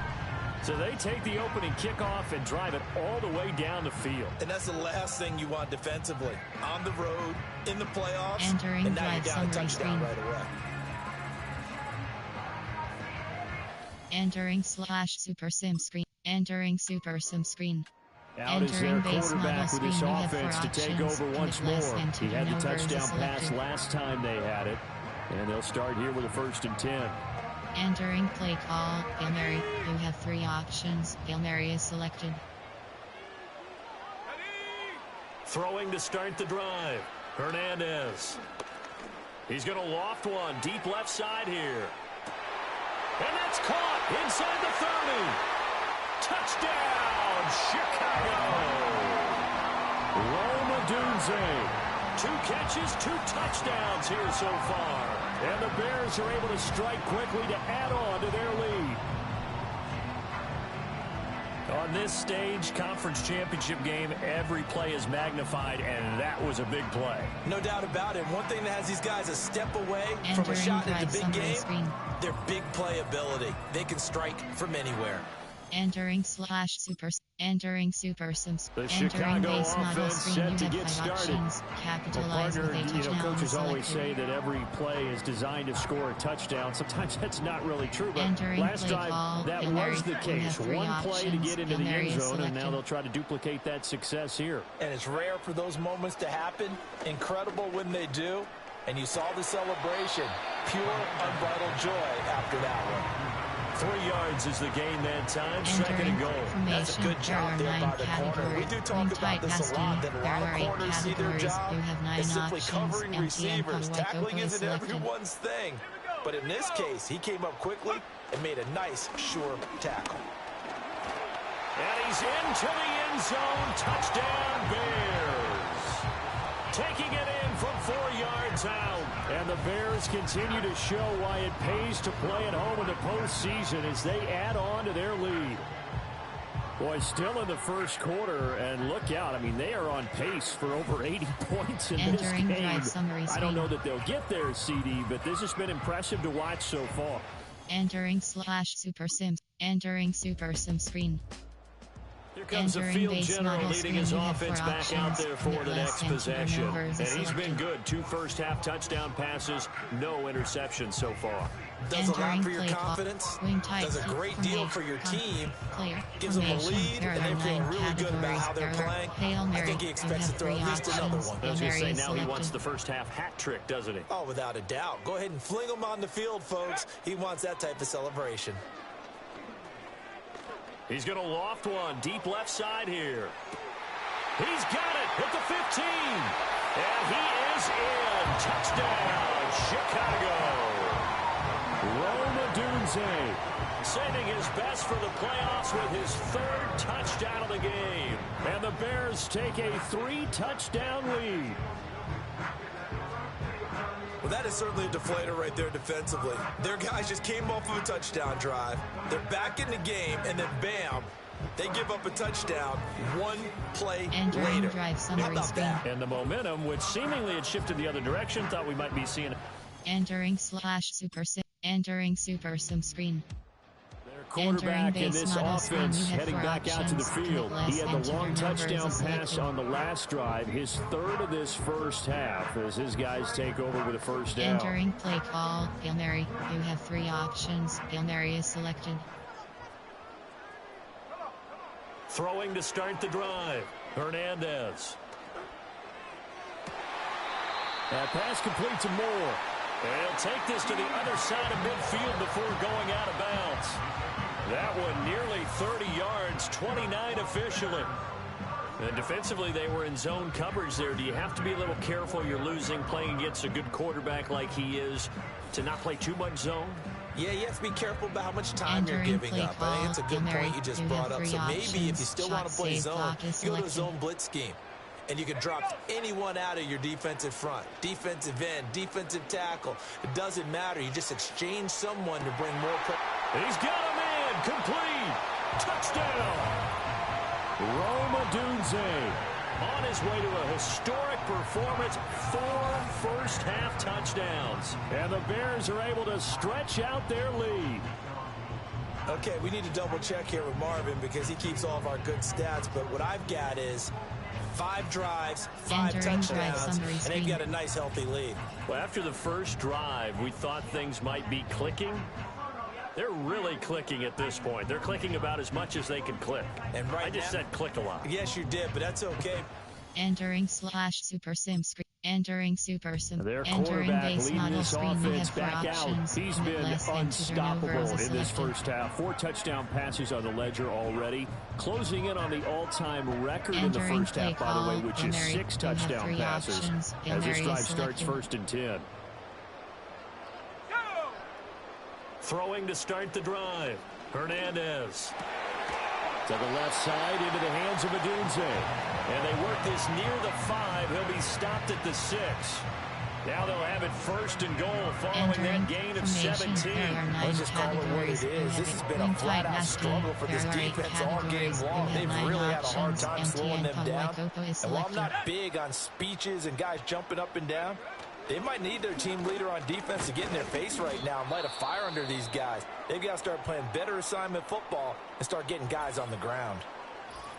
So they take the opening kickoff and drive it all the way down the field. And that's the last thing you want defensively. On the road, in the playoffs, entering and now you're down a touchdown screen. right away. Entering /super sim screen. Entering super sim screen. Out is their quarterback with this offense to take over once more. He had the touchdown pass last time they had it. And they'll start here with a 1st and 10. Entering play call, Hail Mary. You have three options. Hail Mary is selected. Throwing to start the drive. Hernandez. He's going to loft one deep left side here. And that's caught inside the 30. Touchdown, Chicago. Rome Odunze. 2 catches, 2 touchdowns here so far. And the Bears are able to strike quickly to add on to their lead. On this stage, conference championship game, every play is magnified, and that was a big play. No doubt about it. One thing that has these guys a step away from a shot at the big game, their big play ability. They can strike from anywhere. Entering /super. Entering super sims. The Chicago offense set to get started. Capitalize with a touchdown. Coaches always say that every play is designed to score a touchdown. Sometimes that's not really true, but last drive that was the case. One play to get into the end zone, and now they'll try to duplicate that success here. And it's rare for those moments to happen. Incredible when they do. And you saw the celebration. Pure, unbridled joy after that one. 3 yards is the gain that time. 2nd and goal. That's a good job there by the corner. We do talk about this a lot, that a lot of corners see their job is simply covering receivers. Tackling isn't everyone's thing. But in this case, he came up quickly and made a nice, sure tackle. And he's into the end zone. Touchdown, Bears. Taking it in from 4 yards town. And the Bears continue to show why it pays to play at home in the postseason as they add on to their lead. Boy, still in the first quarter, and look out. I mean, they are on pace for over 80 points in this Entering game. drive summary I don't screen. know that they'll get there, CD, but this has been impressive to watch so far. Entering /Super Sim. Entering Super Sim screen. Here comes the Entering field base general model leading screen. his You have offense four back out options. there for the Less next than two possession. turnovers And is he's been selected. good. 2 first-half touchdowns passes, no interceptions so far. Does a lot Entering for your play clock. confidence. Wing type Does a great deal for your team. Player. Gives them a Formation. lead, There and are they feel 9 really good about how they're categories. playing. Hail I Mary. think he You expects to have throw at three least another options. one. I was Hail going to say, Mary is now he wants selected. the first-half hat trick, doesn't he? Oh, without a doubt. Go ahead and fling him on the field, folks. He wants that type of celebration. He's going to loft one deep left side here. He's got it at the 15. And he is in. Touchdown, Chicago. Rome Odunze saving his best for the playoffs with his 3rd touchdown of the game. And the Bears take a 3-touchdown lead. Well, that is certainly a deflator right there defensively. Their guys just came off of a touchdown drive. They're back in the game, and then bam, they give up a touchdown 1 play Entering later. drive How summary about screen. that? And the momentum, which seemingly had shifted the other direction, thought we might be seeing Entering /Super Sim. Entering Super Sim screen. their quarterback in base this model screen, offense you have heading 4 back out to the options. field. Less He had than the two long turnovers touchdown is pass selected. on the last drive, his 3rd of this first half as his guys take over with a first down. Entering play call. Hail Mary. You have 3 options. Hail Mary is selected. Throwing to start the drive, Hernandez. That pass complete to Moore. And he'll take this to the other side of midfield before going out of bounds. That one nearly 30 yards, 29 officially. And defensively, they were in zone coverage there. Do you have to be a little careful? You're losing, playing against a good quarterback like he is, to not play too much zone? Yeah, you have to be careful about how much time you're Entering giving play up. I think it's a good call. point you just You brought have up. 3 So maybe if you options. still Shot want to play save zone, clock is you go to a selected. zone blitz scheme. And you can drop anyone out of your defensive front, defensive end, defensive tackle. It doesn't matter. You just exchange someone to bring more pressure. He's got a man, complete, touchdown. Rome Odunze on his way to a historic performance, 4 first-half touchdowns. And the Bears are able to stretch out their lead. Okay, we need to double-check here with Marvin because he keeps all of our good stats. But what I've got is 5 drives, 5 Entering drive touchdowns, summary and they've screen. got a nice, healthy lead. Well, after the first drive, we thought things might be clicking. They're really clicking at this point. They're clicking about as much as they can click. And right I just now- said click a lot. Yes, you did, but that's okay. Entering /Super Sim screen. Entering Super Sim. Their Entering quarterback base leading model this screen. You offense have 4 back out. options. He's With been less than 2 unstoppable turnovers is in this selected. first half. 4 touchdown passes on the ledger already. Closing in on the all-time record in the Entering first half, play by the way, call. which Hail is Mary. 6 You have touchdown 3 passes. options. Hail As this Mary drive is starts selected. 1st and 10. Throwing to start the drive, Hernandez. To the left side, into the hands of Odunze. And they work this near the 5. He'll be stopped at the 6. Now they'll have it 1st and goal following Entering that gain of formation. 17. There are 9 Let's just call it what it categories. You is. have This has been wing a type flat-out masking. struggle for this There are 8 defense all game categories. You long. have They've 9 really had a hard options. time slowing them MTN down. Pawai is And while I'm selected. not big on speeches and guys jumping up and down, they might need their team leader on defense to get in their face right now and light a fire under these guys. They've got to start playing better assignment football and start getting guys on the ground.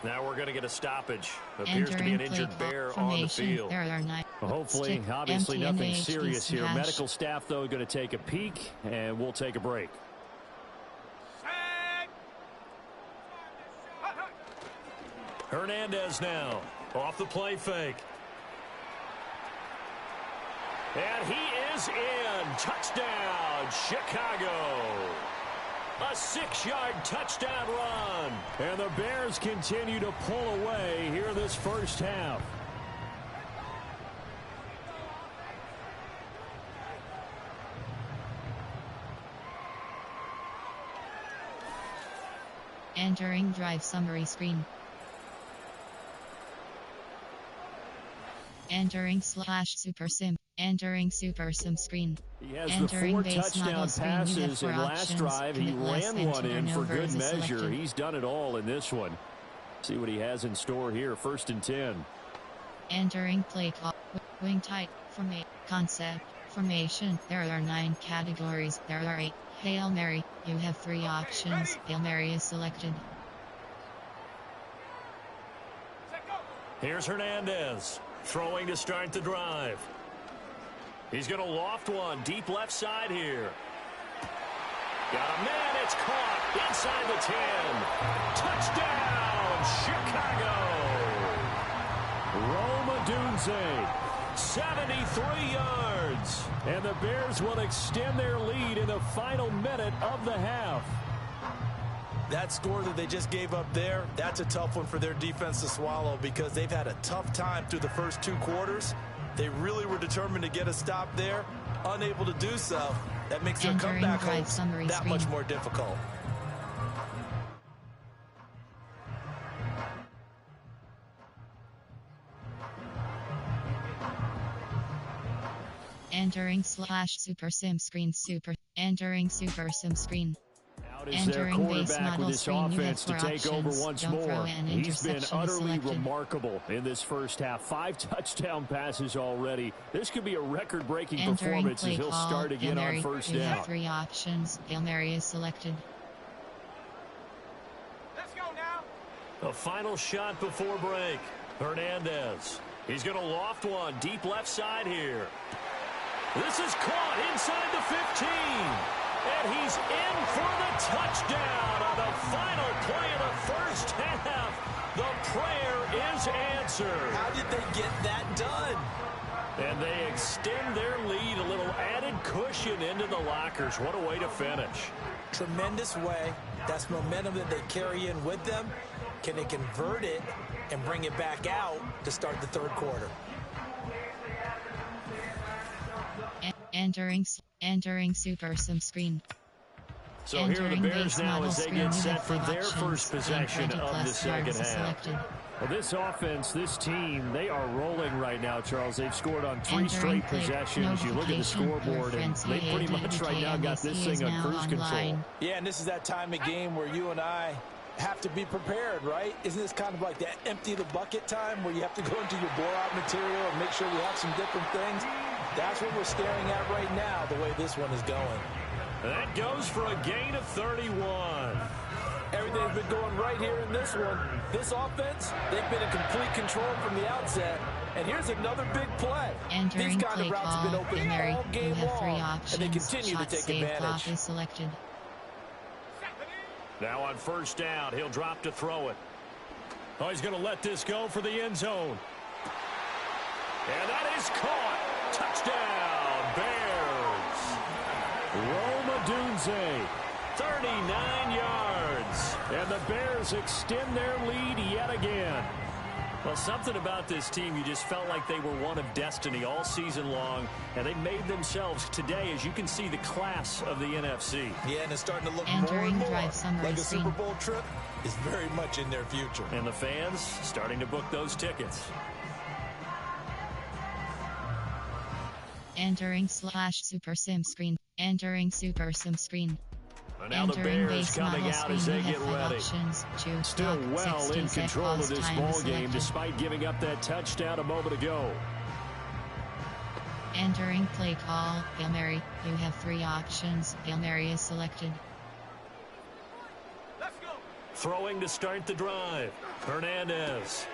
Now we're going to get a stoppage. Appears to be an Entering injured play bear call on the formation. field. There are 9. Well, hopefully, Stick obviously nothing MTNH serious here. hash. Medical staff, though, going to take a peek, and we'll take a break. Hernandez now off the play fake. And he is in. Touchdown, Chicago. A 6-yard touchdown run. And the Bears continue to pull away here this first half. Entering drive summary screen. Entering slash super sim. Entering super sim screen. He has Entering the 4 base touchdown model screen. You have passes 4 in last options. drive. He Commit less ran than one 2 in for good turnovers is measure. selected. He's done it all in this one. See what he has in store here. 1st and 10. Entering play call. Wing type. Concept. Formation. There are 9 categories. There are 8. Hail Mary. You have 3 options. Hail Mary is selected. Here's Hernandez throwing to start the drive. He's going to loft one deep left side here. Got a man. It's caught inside the 10. Touchdown, Chicago. Rome Odunze, 73 yards. And the Bears will extend their lead in the final minute of the half. That score that they just gave up there, that's a tough one for their defense to swallow because they've had a tough time through the first 2 quarters. They really were determined to get a stop there, unable to do so. That makes their comeback hopes that much more difficult. Entering slash super sim screen super. Entering super sim screen. Out is their quarterback with this offense to take over once more. He's been utterly remarkable in this first half. 5 touchdown passes already. This could be a record-breaking performance as he'll start again on first down. You have 3 options. Hail Mary is selected. Let's go now. A final shot before break. Hernandez. He's going to loft one deep left side here. This is caught inside the 15. And he's in for the touchdown on the final play of the first half. The prayer is answered. How did they get that done? And they extend their lead, a little added cushion into the lockers. What a way to finish. Tremendous way. That's momentum that they carry in with them. Can they convert it and bring it back out to start the 3rd quarter? Entering super sim screen. So here are the Bears now as they get set for their first possession of the second half. Well, this offense, this team, they are rolling right now, Charles. They've scored on 3 straight possessions. You look at the scoreboard, and they pretty much right now got this thing on cruise control. Yeah, and this is that time of game where you and I have to be prepared, right? Isn't this kind of like that empty the bucket time where you have to go into your blowout material and make sure you have some different things? That's what we're staring at right now, the way this one is going. That goes for a gain of 31. Everything's been going right here in this one. This offense, they've been in complete control from the outset. And here's another big play. These kind of routes have been open all game long, and they continue to take advantage. Selected. Now on first down, he'll drop to throw it. Oh, he's going to let this go for the end zone. And that is caught. Touchdown, Bears. Rome Odunze, 39 yards. And the Bears extend their lead yet again. Well, something about this team, you just felt like they were one of destiny all season long, and they made themselves today, as you can see, the class of the NFC. Yeah, and it's starting to look more and more like a Super Bowl trip is very much in their future. And the fans starting to book those tickets. Entering slash super sim screen. Entering super sim screen. And now the Bears coming out as they get ready. Still well in control of this ball game despite giving up that touchdown a moment ago. Entering play call. Hail Mary. You have 3 options. Hail Mary is selected. Let's go. Throwing to start the drive. Hernandez.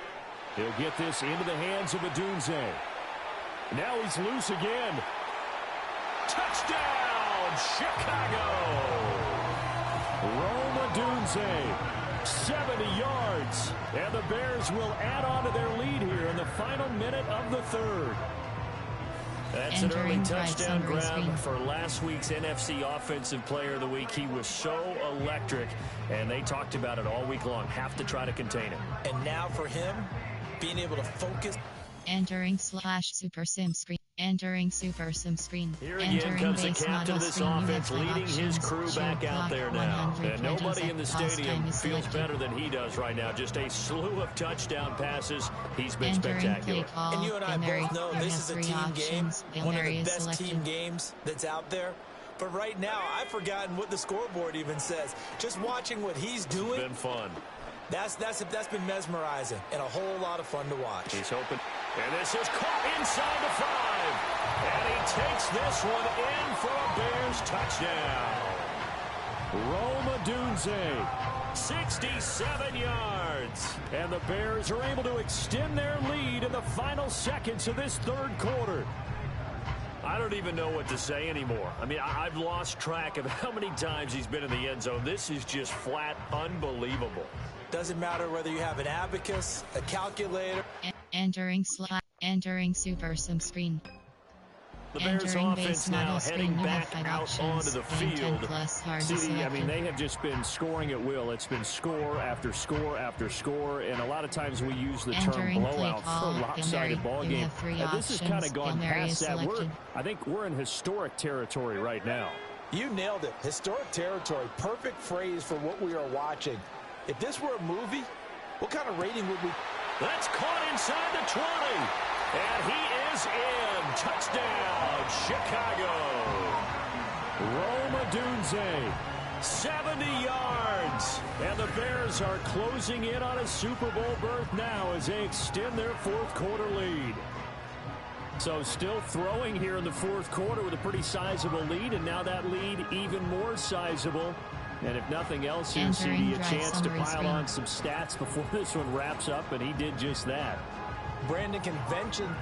He'll get this into the hands of Odunze. Now he's loose again. Touchdown, Chicago! Rome Odunze, 70 yards. And the Bears will add on to their lead here in the final minute of the 3rd. That's an early touchdown grab for last week's NFC Offensive Player of the Week. He was so electric, and they talked about it all week long. Have to try to contain him. And now for him, being able to focus. Entering slash super sim screen. Entering Super Sim screen. Here again Entering comes the base captain model of this screen. You have offense, 5 leading his options. crew Shoot back out clock, there now. 120 And nobody in the seconds. stadium Time is feels selected. better than he does right now. Just a slew of touchdown passes. He's been Entering spectacular. play call. And you and I Hail Mary. both know You this have is a 3 team options. game, Hail one of Mary the is best selected. team games that's out there. But right now, I've forgotten what the scoreboard even says. Just watching what he's doing, Been fun. that's been mesmerizing and a whole lot of fun to watch. He's hoping. And this is caught inside the 5. And he takes this one in for a Bears touchdown. Rome Odunze, 67 yards. And the Bears are able to extend their lead in the final seconds of this third quarter. I don't even know what to say anymore. I mean, I've lost track of how many times he's been in the end zone. This is just flat unbelievable. Doesn't matter whether you have an abacus, a calculator. Entering Super Sim screen. The Bears Entering offense base now model heading screen. You have back 5 out options. onto the And 10 field. plus hard CD, I selected. mean, they have just been scoring at will. It's been score after score after score, and a lot of times we use the term Entering play blowout for a call. lopsided Hail ball Mary. game. You have 3 And this has kind options. of gone Hail Mary past is that. selected. I think we're in historic territory right now. You nailed it. Historic territory. Perfect phrase for what we are watching. If this were a movie, what kind of rating would we... That's caught inside the 20. And he is in. Touchdown, Chicago. Rome Odunze, 70 yards. And the Bears are closing in on a Super Bowl berth now as they extend their fourth quarter lead. So still throwing here in the fourth quarter with a pretty sizable lead, and now that lead even more sizable. And if nothing else, here's CD a chance to pile on some stats before this one wraps up, and he did just that. Brandon Convention.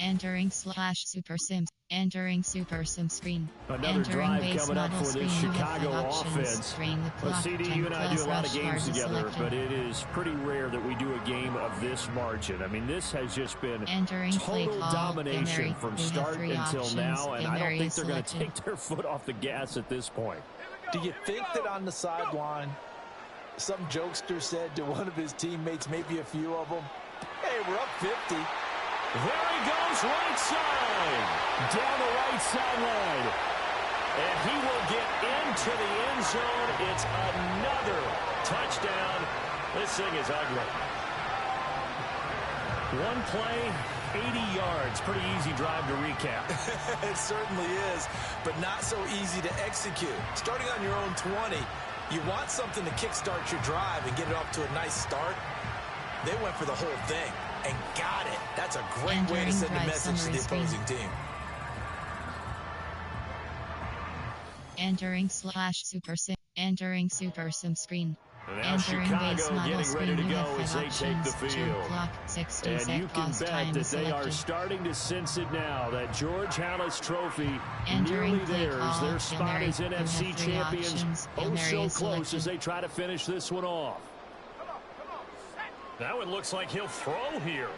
Entering Super Sim. Entering Super Sim screen. Another Entering drive base coming up model for this screen. You have 5 Chicago options. offense. Drain the Well, clock. CD, 10 you and I do plus a lot of rush games hard together, selected. but it is pretty rare that we do a game of this margin. I mean, this has just been Entering play total call. domination Hail Mary. from You have start 3 until options. now, and Hail I don't Mary think is they're going to selected. take their foot off the gas at this point. Do you think that on the sideline, some jokester said to one of his teammates, maybe a few of them, hey, we're up 50. There he goes, right side, down the right sideline. And he will get into the end zone. It's another touchdown. This thing is ugly. One play, 80 yards. Pretty easy drive to recap. It certainly is, but not so easy to execute. Starting on your own 20, you want something to kickstart your drive and get it off to a nice start. They went for the whole thing and got it. That's a great way to send a message to the opposing team. Entering Super Sim. Entering Super Sim screen. And now Entering base Chicago model getting ready screen. to You go have 5 as they take options. the Shoot field. clock. 60 And you can seconds. bet Time that they are selected. starting to sense it now. That George Halas trophy Entering nearly play theirs. call. Their Hail spot Mary. is You have NFC 3 champions. options. Hail Oh, Mary so is close selected. as they try to finish this one off. That one looks like he'll throw here.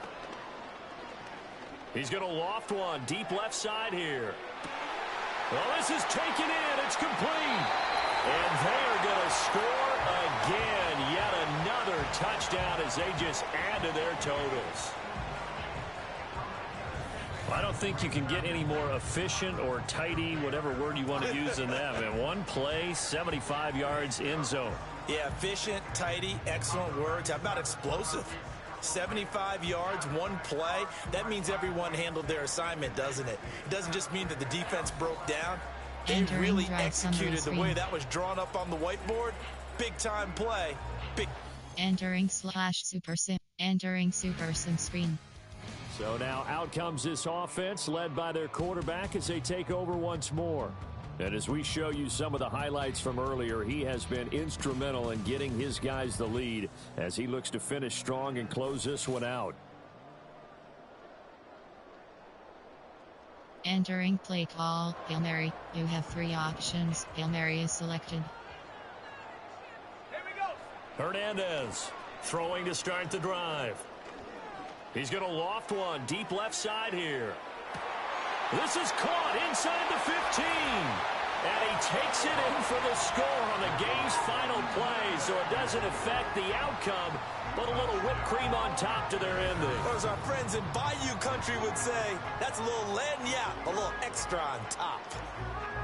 He's going to loft one deep left side here. Well, this is taken in. It's complete. And they are going to score again. Yet another touchdown as they just add to their totals. I don't think you can get any more efficient or tidy, whatever word you want to use in that. And one play, 75 yards in zone. Yeah, efficient, tidy, excellent words. How about explosive? 75 yards, one play. That means everyone handled their assignment, doesn't it? It doesn't just mean that the defense broke down. They really executed the way that was drawn up on the whiteboard. Big-time play. Entering Super Sim. Entering Super Sim screen. So now out comes this offense led by their quarterback as they take over once more. And as we show you some of the highlights from earlier, he has been instrumental in getting his guys the lead as he looks to finish strong and close this one out. Entering play call. Hail Mary. You have 3 options. Hail Mary is selected. Hernandez throwing to start the drive. He's going to loft one deep left side here. This is caught inside the 15. And he takes it in for the score on the game's final play, so it doesn't affect the outcome, but a little whipped cream on top to their ending. Or as our friends in Bayou Country would say, that's a little lagniappe, a little extra on top.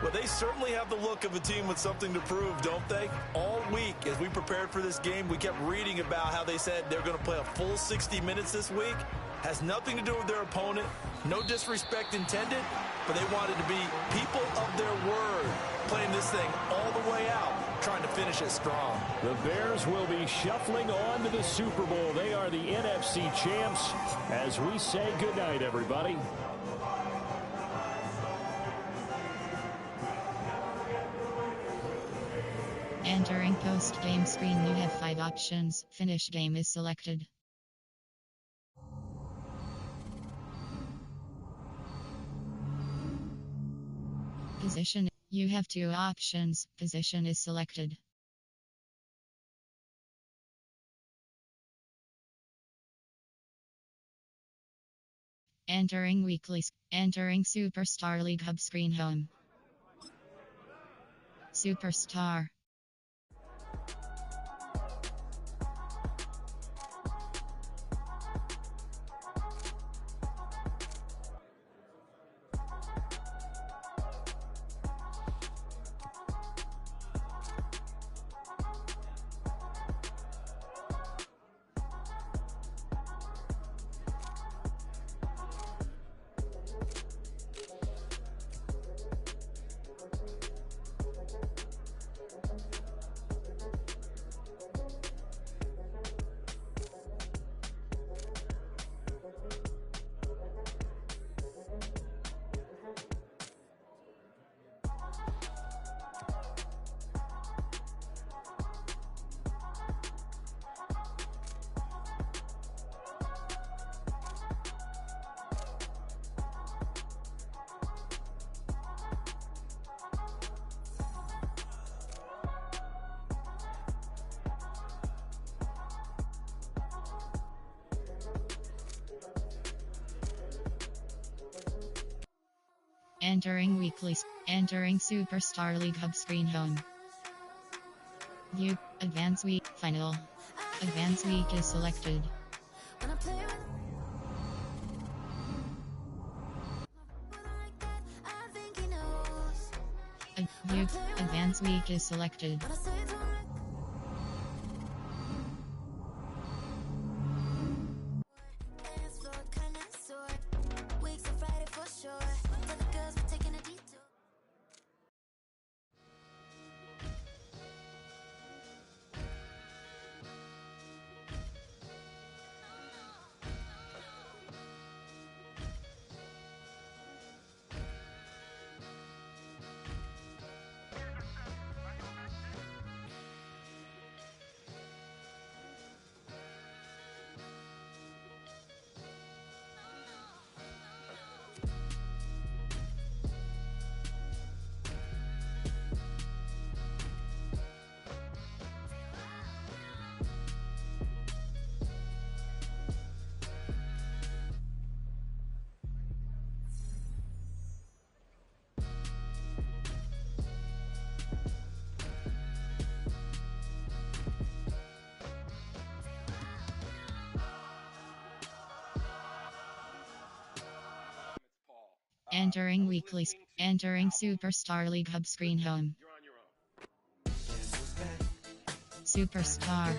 Well, they certainly have the look of a team with something to prove, don't they? All week, as we prepared for this game, we kept reading about how they said they're going to play a full 60 minutes this week. Has nothing to do with their opponent. No disrespect intended, but they wanted to be people of their word, playing this thing all the way out, trying to finish it strong. The Bears will be shuffling on to the Super Bowl. They are the NFC champs as we say goodnight, everybody. Entering post-game screen, you have 5 options. Finish game is selected. Position, you have 2 options. Position is selected. Entering Superstar League Hub screen home. Superstar. Entering Superstar League Hub screen home. View, Advance Week, Final. Advance Week is selected. View, Advance Week is selected. Entering Superstar League Hub screen home. Superstar.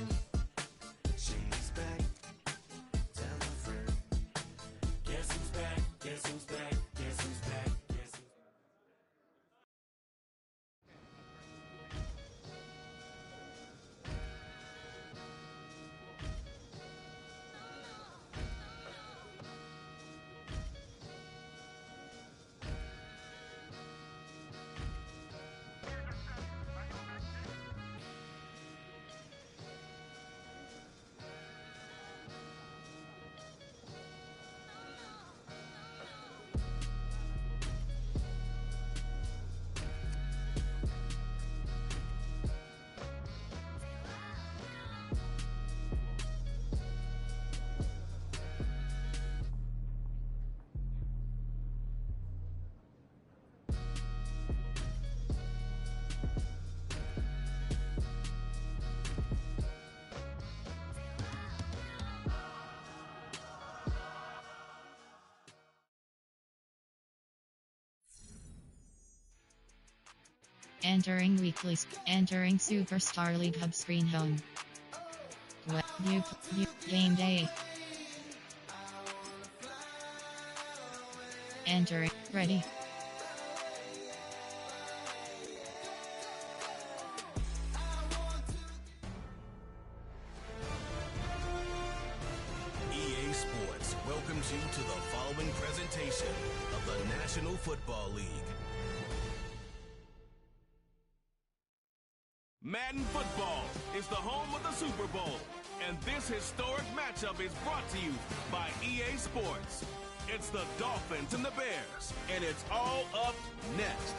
Entering entering Superstar League Hub screen home. View game day. Entering ready. EA Sports welcomes you to the following presentation of the National Football League. Madden Football is the home of the Super Bowl, and this historic matchup is brought to you by EA Sports. It's the Dolphins and the Bears, and it's all up next.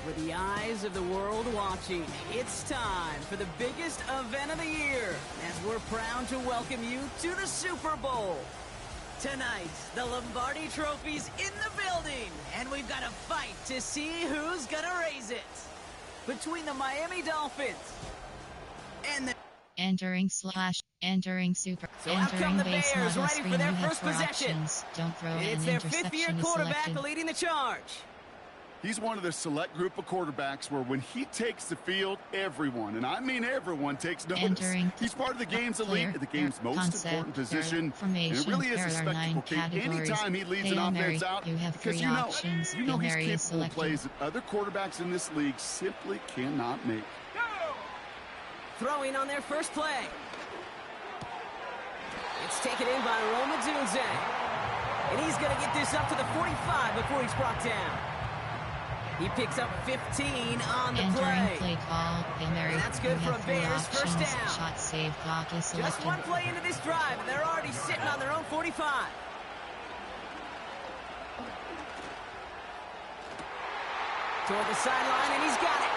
With the eyes of the world watching, it's time for the biggest event of the year, as we're proud to welcome you to the Super Bowl. Tonight, the Lombardi Trophy's in the building, and we've got a fight to see who's gonna raise it. Between the Miami Dolphins and the... Entering super. So out come the base Bears, model ready screen. for their You have first four possession. options. Don't throw It's an their interception fifth-year is quarterback selected. leading the charge. He's one of the select group of quarterbacks where when he takes the field, everyone, and I mean everyone, takes notice. He's part of the game's elite, the game's most important position, and it really is a spectacle. Anytime he leads an offense out, because you know he's capable of plays that other quarterbacks in this league simply cannot make. Throwing on their first play. It's taken in by Roma Dunze. And he's going to get this up to the 45 before he's brought down. He picks up 15 on the play. Call. And that's good for a Bears first down. Shot save clock is selected. Just one play into this drive, and they're already sitting on their own 45. Toward the sideline, and he's got it.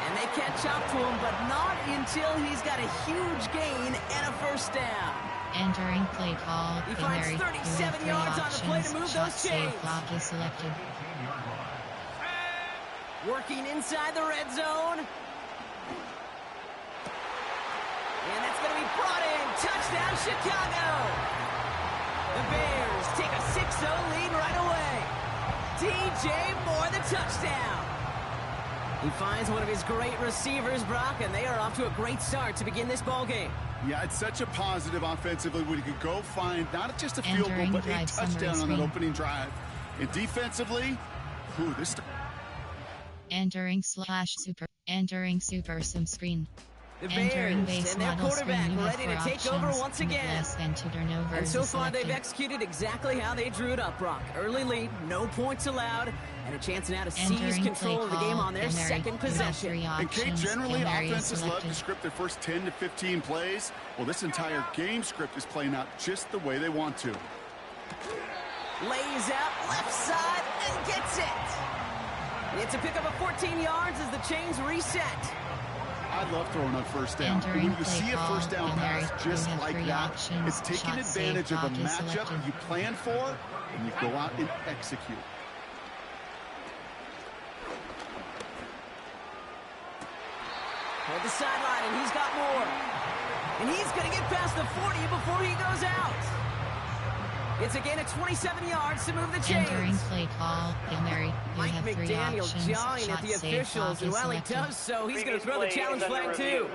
And they catch up to him, but not until he's got a huge gain and a first down. Entering play call. He finds 37 yards on the play to move those chains. Clock is selected. Working inside the red zone. And that's going to be brought in. Touchdown, Chicago. The Bears take a 6-0 lead right away. DJ Moore, the touchdown. He finds one of his great receivers, Brock, and they are off to a great start to begin this ball game. Yeah, it's such a positive offensively when you can go find not just a field goal, but a touchdown on that opening drive. And defensively, this... Entering super sim screen. The Bears and their quarterback ready to take over once again. And so far they've executed exactly how they drew it up, Brock. Early lead, no points allowed, and a chance now to seize control of the game on their second possession. And Kate, generally offenses love to script their first 10 to 15 plays. Well, this entire game script is playing out just the way they want to. Lays out left side and gets it. It's a pickup of 14 yards as the chains reset. I love throwing on first down. When you see a first down pass just like that, it's taking advantage of a matchup you plan for, and you go out and execute. Toward the sideline, and he's got more. And he's going to get past the 40 before he goes out. It's a gain of 27 yards to move the chains. Entering play call. Mike McDaniel jawing at the officials, and while he does so, he's going to throw the challenge flag too.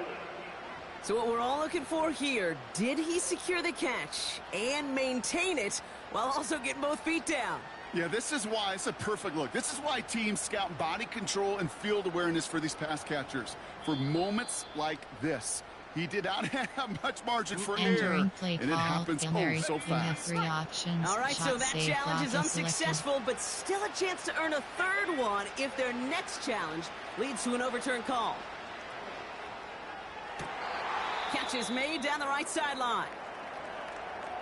So what we're all looking for here, did he secure the catch and maintain it while also getting both feet down? Yeah, this is why it's a perfect look. This is why teams scout body control and field awareness for these pass catchers. For moments like this. He did not have much margin for error, and it happens so fast. All right, so that challenge is unsuccessful, but still a chance to earn a third one if their next challenge leads to an overturned call. Catch is made down the right sideline.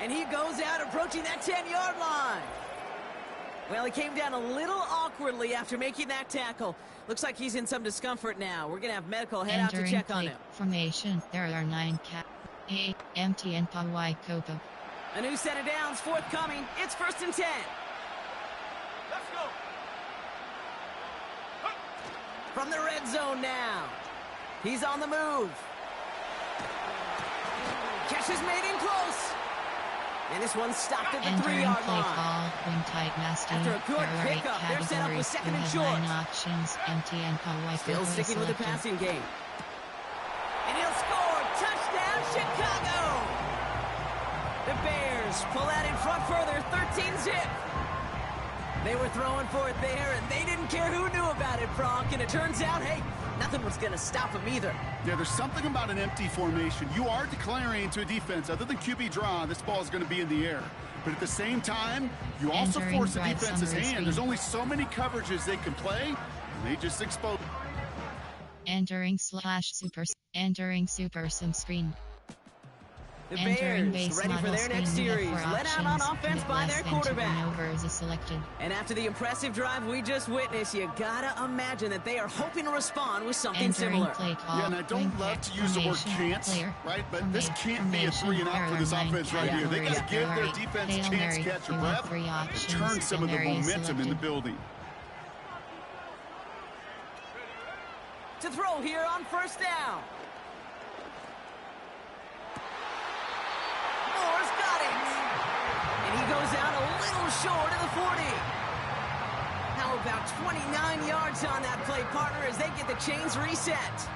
And he goes out approaching that 10-yard line. Well, he came down a little awkwardly after making that tackle. Looks like he's in some discomfort now. We're going to have medical head out to check on him. Formation. There are 9 A, empty, and Pawai Copa. A new set of downs forthcoming. It's 1st and 10. Let's go. From the red zone now. He's on the move. Catch is made in close. And this one stopped at the 3-yard line. Ball, wing tight, nasty. After a good pickup, they're set up with second and short. 9 options, empty and Still sticking with the passing game. And he'll score. Touchdown, Chicago. The Bears pull out in front further, 13-zip. They were throwing for it there, and they didn't care who knew about it, Bronk. And it turns out, hey, nothing was going to stop them either. Yeah, there's something about an empty formation. You are declaring to a defense, other than QB draw, this ball is going to be in the air. But at the same time, you also force the defense's hand. There's only so many coverages they can play, and they just expose. Entering super sim screen. The Bears ready for their next series. Let out on offense by their quarterback. And after the impressive drive we just witnessed, you gotta imagine that they are hoping to respond with something similar. Yeah, and I don't love to use the word can't, right? But this can't be a 3-and-out for this offense right here. They gotta give their defense a chance to catch their breath and turn some of the momentum in the building. To throw here on first down. Moore's got it. And he goes out a little short of the 40. How about 29 yards on that play, partner, as they get the chains reset?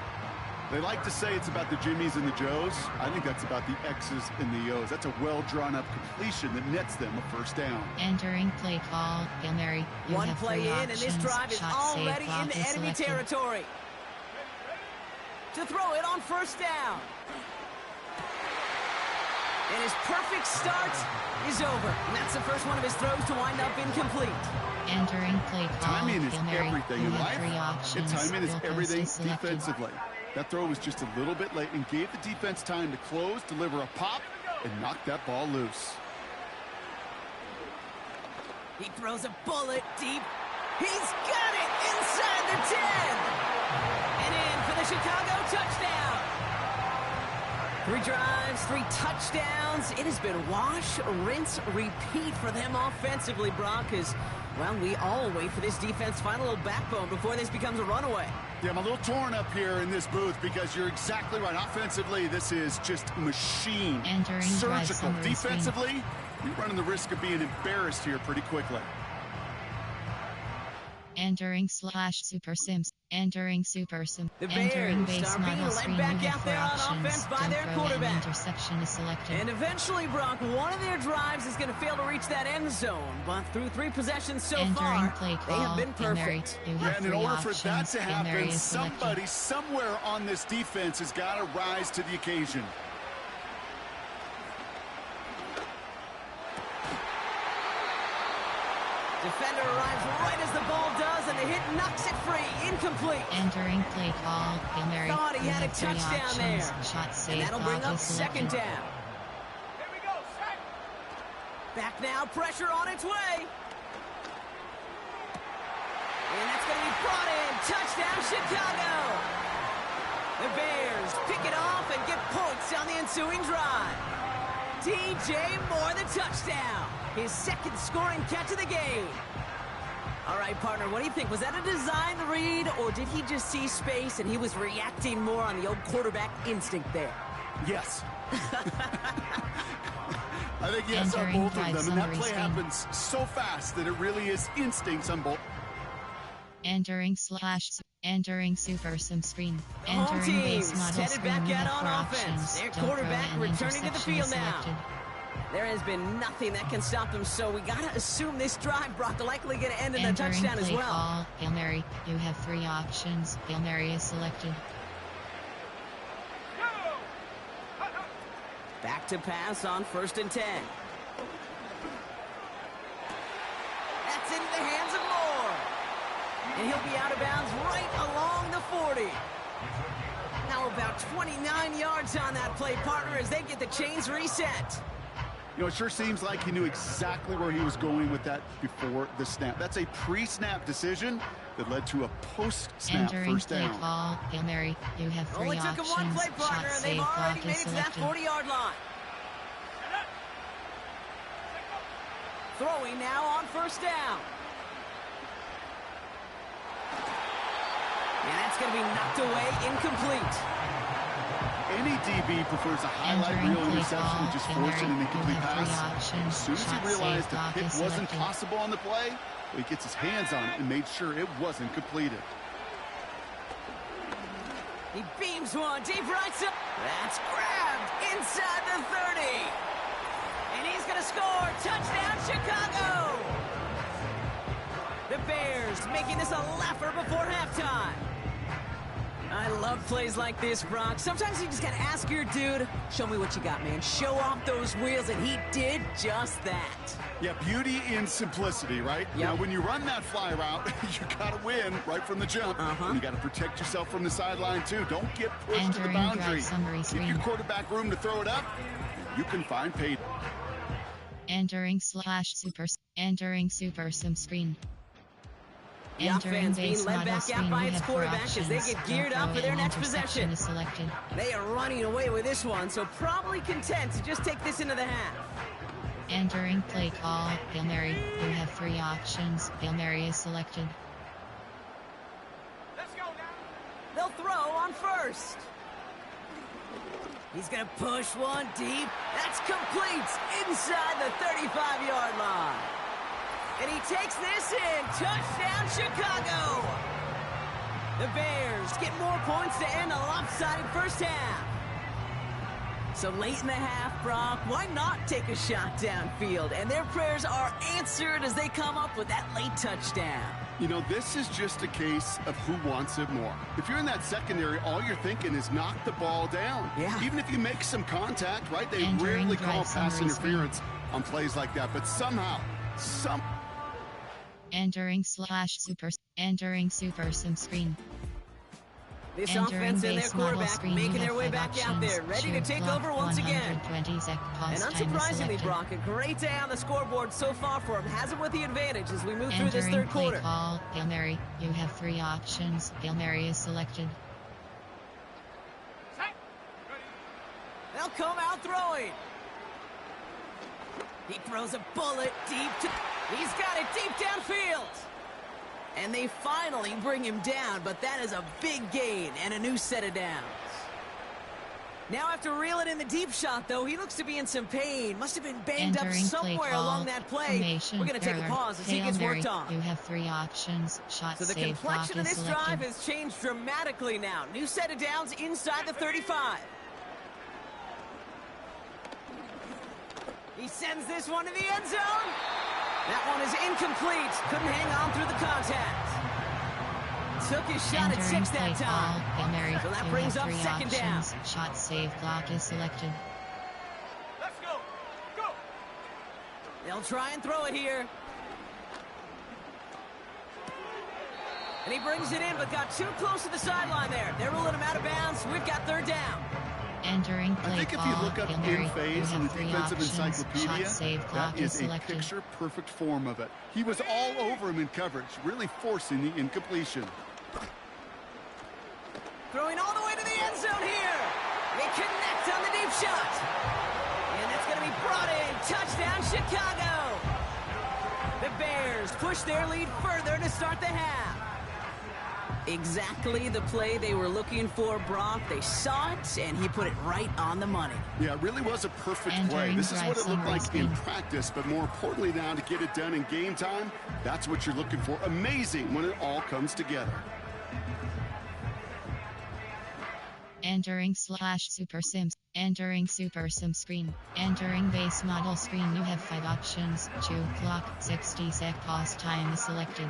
They like to say it's about the Jimmies and the Joes. I think that's about the X's and the O's. That's a well-drawn-up completion that nets them a first down. Entering play call, Hail Mary. One play in, and this drive is already in enemy territory. To throw it on first down. And his perfect start is over. And that's the first one of his throws to wind up incomplete. Entering play call. Timing is everything in life. And timing is everything defensively. That throw was just a little bit late and gave the defense time to close, deliver a pop, and knock that ball loose. He throws a bullet deep. He's got it inside the 10. And in for the Chicago touchdown. 3 drives, 3 touchdowns. It has been wash, rinse, repeat for them offensively, Brock, because, well, we all wait for this defense to find a little backbone before this becomes a runaway. Yeah, I'm a little torn up here in this booth because you're exactly right. Offensively, this is just machine. Surgical. Defensively, you're running the risk of being embarrassed here pretty quickly. Entering super sims. Entering super sim. The Bears are being led back out there on offense by their quarterback. Interception is selected. And eventually, Brock, one of their drives is going to fail to reach that end zone. But through 3 possessions so far, they have been perfect. Yeah, and in order for that to happen, somebody somewhere on this defense has got to rise to the occasion. Defender arrives right as the ball does, and the hit knocks it free. Incomplete. Entering play call. Thought he had a touchdown there. And that'll bring up second down. Here we go, set. Back now, pressure on its way. And that's going to be brought in. Touchdown, Chicago. The Bears pick it off and get points on the ensuing drive. DJ Moore, the touchdown. His second scoring catch of the game. All right, partner, what do you think? Was that a design read, or did he just see space and he was reacting more on the old quarterback instinct there? Yes. I think yes on both of them, and that play happens so fast that it really is instincts on both. Entering super sim screen. Home teams headed back out on offense. Their quarterback returning to the field now. There has been nothing that can stop them, so we got to assume this drive, Brock, likely going to end in a touchdown as well. Call. Hail Mary, you have 3 options. Hail Mary is selected. Back to pass on 1st and 10. That's into the hands of Moore. And he'll be out of bounds right along the 40. How about 29 yards on that play, partner, as they get the chains reset. You know, it sure seems like he knew exactly where he was going with that before the snap. That's a pre-snap decision that led to a post-snap first down. Entering play call. Hail Mary, you have 3 Only options. took him 1 play, partner, and they've already made it to that 40-yard line. Throwing now on 1st down. And that's going to be knocked away, incomplete. Any DB prefers a highlight reel interception to just forcing an incomplete pass. As soon as he realized the pick wasn't possible on the play, he gets his hands on it and made sure it wasn't completed. He beams one deep right side. That's grabbed inside the 30. And he's going to score. Touchdown, Chicago. The Bears making this a laugher before halftime. I love plays like this, Brock. Sometimes you just got to ask your dude, show me what you got, man. Show off those wheels, and he did just that. Yeah, beauty in simplicity, right? Yep. Now, when you run that fly route, you got to win right from the jump. You got to protect yourself from the sideline, too. Don't get pushed to the boundary. Give your quarterback room to throw it up, you can find pay. Entering super sim screen. The offense being led back out by its quarterback as they get geared up for their next possession. They are running away with this one, so probably content to just take this into the half. Entering play call, Hail Mary. You have 3 options. Hail Mary is selected. Let's go now. They'll throw on first. He's going to push one deep. That's complete inside the 35-yard line. And he takes this in. Touchdown, Chicago. The Bears get more points to end a lopsided first half. So late in the half, Brock, why not take a shot downfield? And their prayers are answered as they come up with that late touchdown. You know, this is just a case of who wants it more. If you're in that secondary, all you're thinking is knock the ball down. Yeah. Even if you make some contact, right? They rarely call pass interference on plays like that. But somehow, Entering super sim screen. This offense and their quarterback making their way back out there, ready to take over once again. And unsurprisingly, Brock, a great day on the scoreboard so far for him. Has him with the advantage as we move through this third quarter. Call, Hail Mary. You have 3 options. Hail Mary is selected. They'll come out throwing. He throws a bullet deep to... He's got it deep downfield. And they finally bring him down, but that is a big gain and a new set of downs. Now after reeling in the deep shot, though, he looks to be in some pain. Must have been banged up somewhere along that play. We're going to take a pause as he gets worked on. You have 3 options. Shot so the complexion of this drive has changed dramatically now. New set of downs inside the 35. He sends this one to the end zone. That one is incomplete. Couldn't hang on through the contact. Took his shot at 6 that time. So that brings up second down. Shot save block is selected. Let's go. Go. They'll try and throw it here. And he brings it in, but got too close to the sideline there. They're ruling him out of bounds. We've got third down. Entering play I think if you look up in phase in the defensive encyclopedia, that is a picture-perfect form of it. He was all over him in coverage, really forcing the incompletion. Throwing all the way to the end zone here. They connect on the deep shot. And that's going to be brought in. Touchdown, Chicago. The Bears push their lead further to start the half. Exactly the play they were looking for, Brock. They saw it, and he put it right on the money. Yeah, it really was a perfect play. This is what it looked like in practice, but more importantly now to get it done in game time, that's what you're looking for. Amazing when it all comes together. Entering super sim. Entering super sim screen. Entering base model screen. You have 5 options. Chew clock. 60 sec pause time is selected.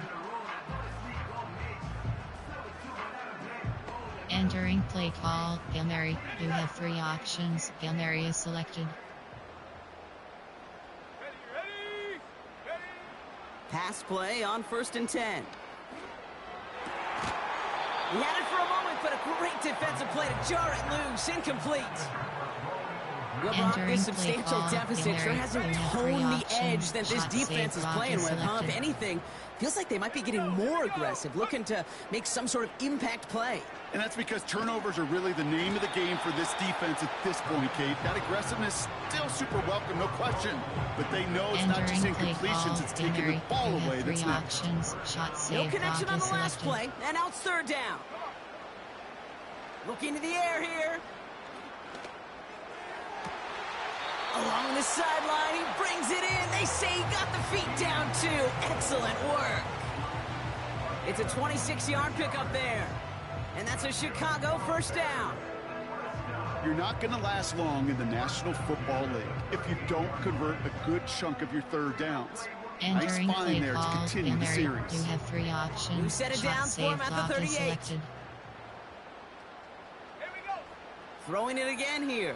Entering play call, Hail Mary. You have 3 options. Hail Mary is selected. Pass play on 1st and 10. He had it for a moment, but a great defensive play to jar it loose. Incomplete. Well, Brock, this substantial deficit sure hasn't toned the edge that this defense is playing with, huh? If anything, feels like they might be getting more aggressive, looking to make some sort of impact play. And that's because turnovers are really the name of the game for this defense at this point, Kate. That aggressiveness still super welcome, no question. But they know it's not just incompletions, it's taking the ball away that's next. No connection on the last play, and now it's 3rd down. Looking to the air here. Along the sideline, he brings it in. They say he got the feet down, too. Excellent work. It's a 26-yard pickup there. And that's a Chicago first down. You're not going to last long in the National Football League if you don't convert a good chunk of your third downs. Nice find there to continue the series. You have 3 options. You set it down for him at the 38. Here we go. Throwing it again here.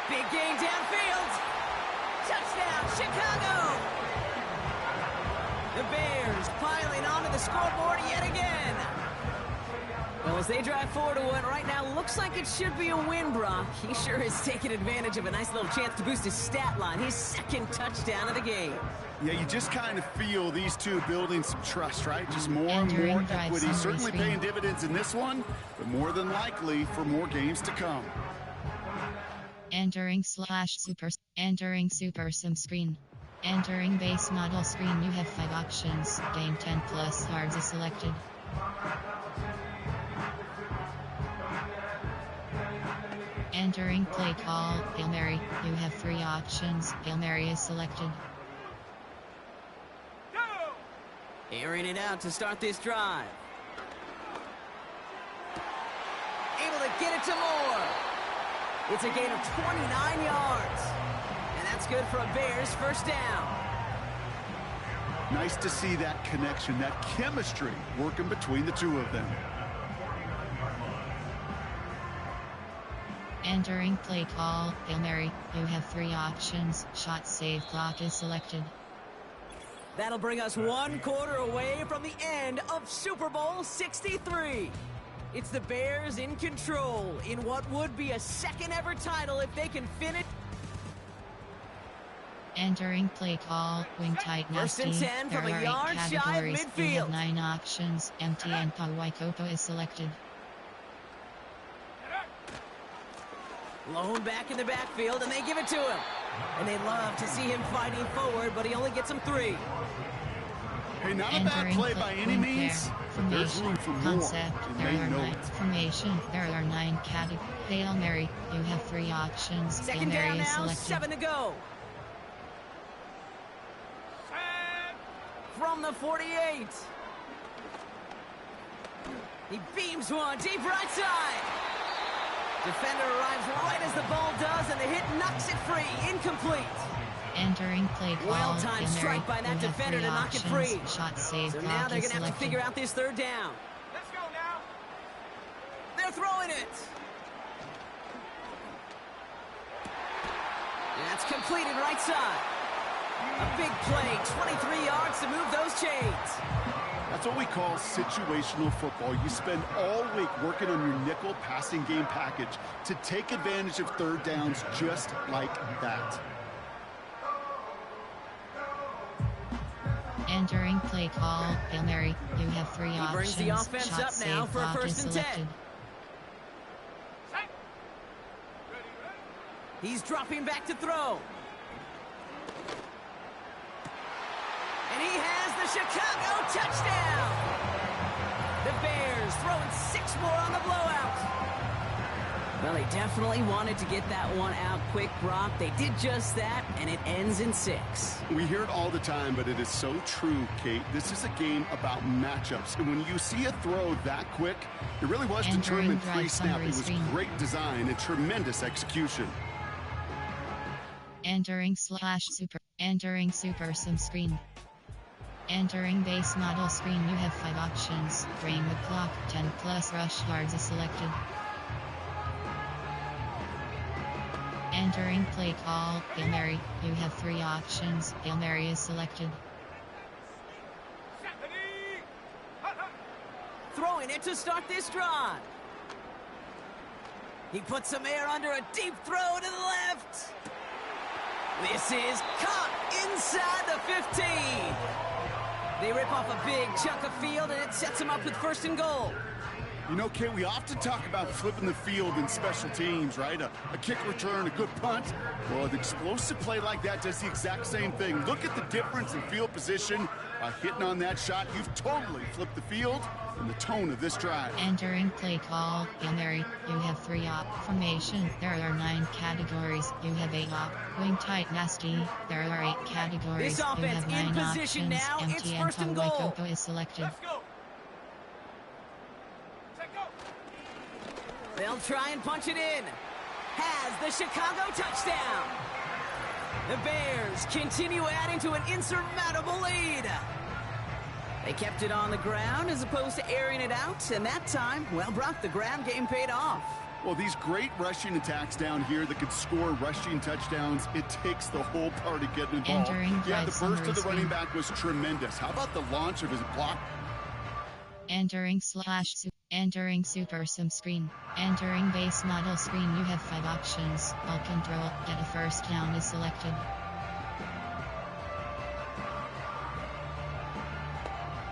Big gain downfield. Touchdown, Chicago. The Bears piling onto the scoreboard yet again. Well, as they drive forward to what right now looks like it should be a win, Brock. He sure has taken advantage of a nice little chance to boost his stat line. His second touchdown of the game. Yeah, you just kind of feel these two building some trust, right? Just more and more equity. Certainly paying dividends in this one, but more than likely for more games to come. Entering super sim screen. Entering base model screen, you have 5 options. Gain 10+ yards is selected. Entering play call, Hail Mary, you have 3 options. Hail Mary is selected. Airing it out to start this drive. Able to get it to Moore. It's a gain of 29 yards. And that's good for a Bears first down. Nice to see that connection, that chemistry working between the two of them. Entering play call, Hail Mary, you have 3 options. Shot save clock is selected. That'll bring us 1 quarter away from the end of Super Bowl 63. It's the Bears in control in what would be a second ever title if they can finish. Entering play call, wing tight nasty. First and 10 from a yard shy of midfield. You have 9 options. Empty and Pawaikopo is selected. Lone back in the backfield, and they give it to him. And they love to see him fighting forward, but he only gets him 3. Hey, not a bad play by any means, but there's room for more. Formation. There are 9 categories. Hail Mary, you have 3 options. Second Hail Mary down is now, selected. 7 to go. From the 48. He beams one deep right side. Defender arrives right as the ball does, and the hit knocks it free. Incomplete. Entering play call. Well-timed strike by that defender to knock it free. Shot save. So now they're going to have to figure out this third down. Let's go now. They're throwing it. And that's completed right side. A big play, 23 yards to move those chains. That's what we call situational football. You spend all week working on your nickel passing game package to take advantage of third downs just like that. Entering play call, Hail Mary, you have 3 options. He brings the offense Shot up now for a first and 10. He's dropping back to throw. And he has the Chicago touchdown. The Bears throwing 6 more on the blowout. Well, they definitely wanted to get that one out quick, Brock. They did just that, and it ends in 6. We hear it all the time, but it is so true, Kate. This is a game about matchups. And when you see a throw that quick, it really was determined pre-snap. It was great design and tremendous execution. Entering super sim screen. Entering base model screen, you have 5 options. Drain the clock, 10+ rush yards is selected. Entering play call, Hail Mary, you have 3 options. Hail Mary is selected. Throwing it to start this drive. He puts some air under a deep throw to the left. This is caught inside the 15. They rip off a big chunk of field, and it sets him up with first and goal. You know, Kate, we often talk about flipping the field in special teams, right? A kick return, a good punt. Well, an explosive play like that does the exact same thing. Look at the difference in field position. By hitting on that shot, you've totally flipped the field and the tone of this drive. Entering play call, Hail Mary. You have 3 op. Formation, there are 9 categories. You have 8 op. Wing tight nasty, there are 8 categories. This offense you have 9 in position options. now. It's Empty first and and goal. Coco is selected. Let's go. They'll try and punch it in. Has the Chicago touchdown. The Bears continue adding to an insurmountable lead. They kept it on the ground as opposed to airing it out, and that time, well, Brock, the ground game paid off. Well, these great rushing attacks down here that could score rushing touchdowns, it takes the whole party getting involved. Yeah, the burst of the running back was tremendous. How about the launch of his block? Entering super sim screen. Entering base model screen. You have 5 options. Ball control, get a first down is selected.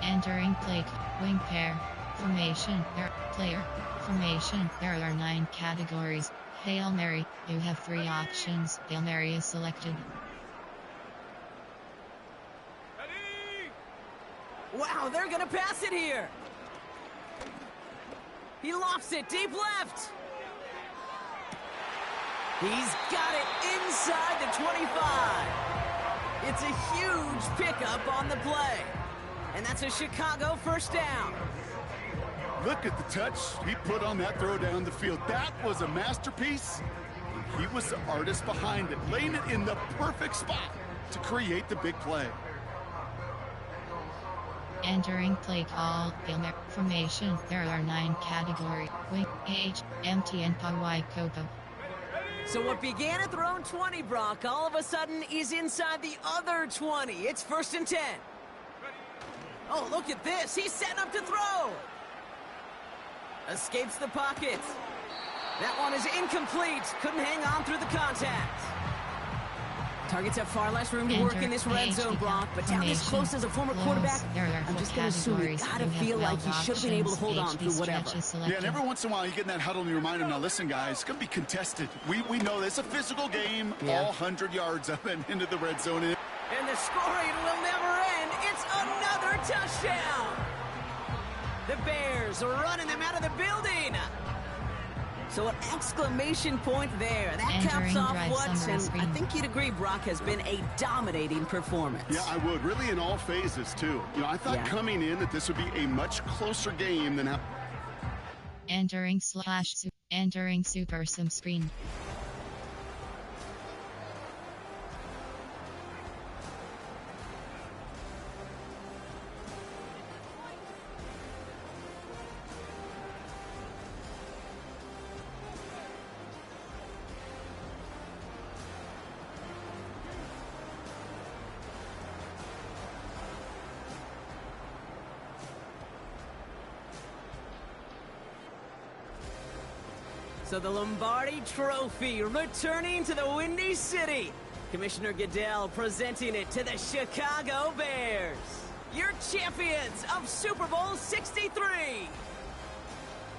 Entering play, wing pair, formation, player, formation. There are 9 categories. Hail Mary, you have 3 options. Hail Mary is selected. Wow, they're gonna pass it here. He lofts it deep left. He's got it inside the 25. It's a huge pickup on the play. And that's a Chicago first down. Look at the touch he put on that throw down the field. That was a masterpiece. He was the artist behind it, laying it in the perfect spot to create the big play. Entering play call, Hail Mary, formation. There are 9 categories. Wing, H, empty and Y Coco. So what began at their own 20, Brock, all of a sudden is inside the other 20. It's 1st and 10. Oh, look at this. He's setting up to throw. Escapes the pocket. That one is incomplete. Couldn't hang on through the contact. Targets have far less room to work in this red zone, Brock, but down this close as a former quarterback, I'm just going to assume you gotta feel like he should have been able to hold on through whatever. Yeah, and every once in a while you get in that huddle and you remind him, now listen guys, it's going to be contested. We know this. It's a physical game, all 100 yards up and into the red zone. And the scoring will never end. It's another touchdown. The Bears are running them out of the building. So an exclamation point there. That caps off what, and I think you'd agree, Brock, has been a dominating performance. Yeah, I would. Really in all phases, too. You know, I thought coming in that this would be a much closer game than how... Entering super sim screen. So the Lombardi Trophy returning to the Windy City. Commissioner Goodell presenting it to the Chicago Bears. Your champions of Super Bowl 63.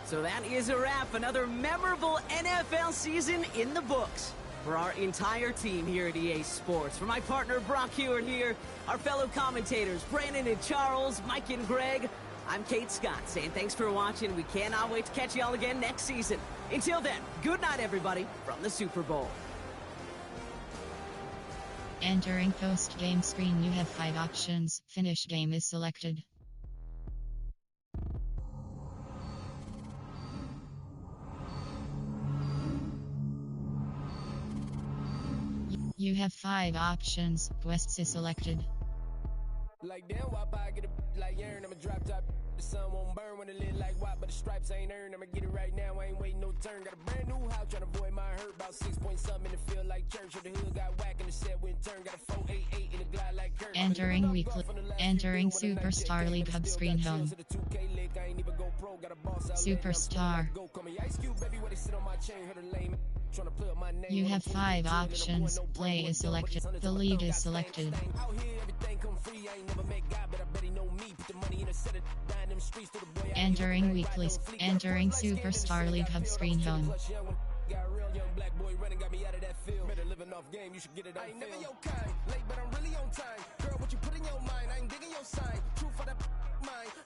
So that is a wrap. Another memorable NFL season in the books for our entire team here at EA Sports. For my partner Brock Hewitt here, our fellow commentators Brandon and Charles, Mike and Greg, I'm Kate Scott saying thanks for watching. We cannot wait to catch you all again next season. Until then, good night, everybody, from the Super Bowl. Entering post-game screen, you have 5 options. Finish game is selected. You have 5 options. Quests is selected. Like damn, why I get a like Aaron, I'ma drop top. The sun won't burn when it lit like what, but the stripes ain't earned. I'ma get it right now, I ain't waiting no turn. Got a brand new house, trying to avoid my hurt. About 6 point something in the field like church. The hood got whack and the set went turn. Got a 488 in the glide like Kurt. Entering Superstar League Hub screen home. Superstar. You have 5 options. Play is selected. The lead is selected. Entering weekly. Entering Superstar League Hub screen home. You should get it. I ain't never your kind, late but I'm really on time. Girl, what you put in your mind, I ain't digging your sign. True for that mind.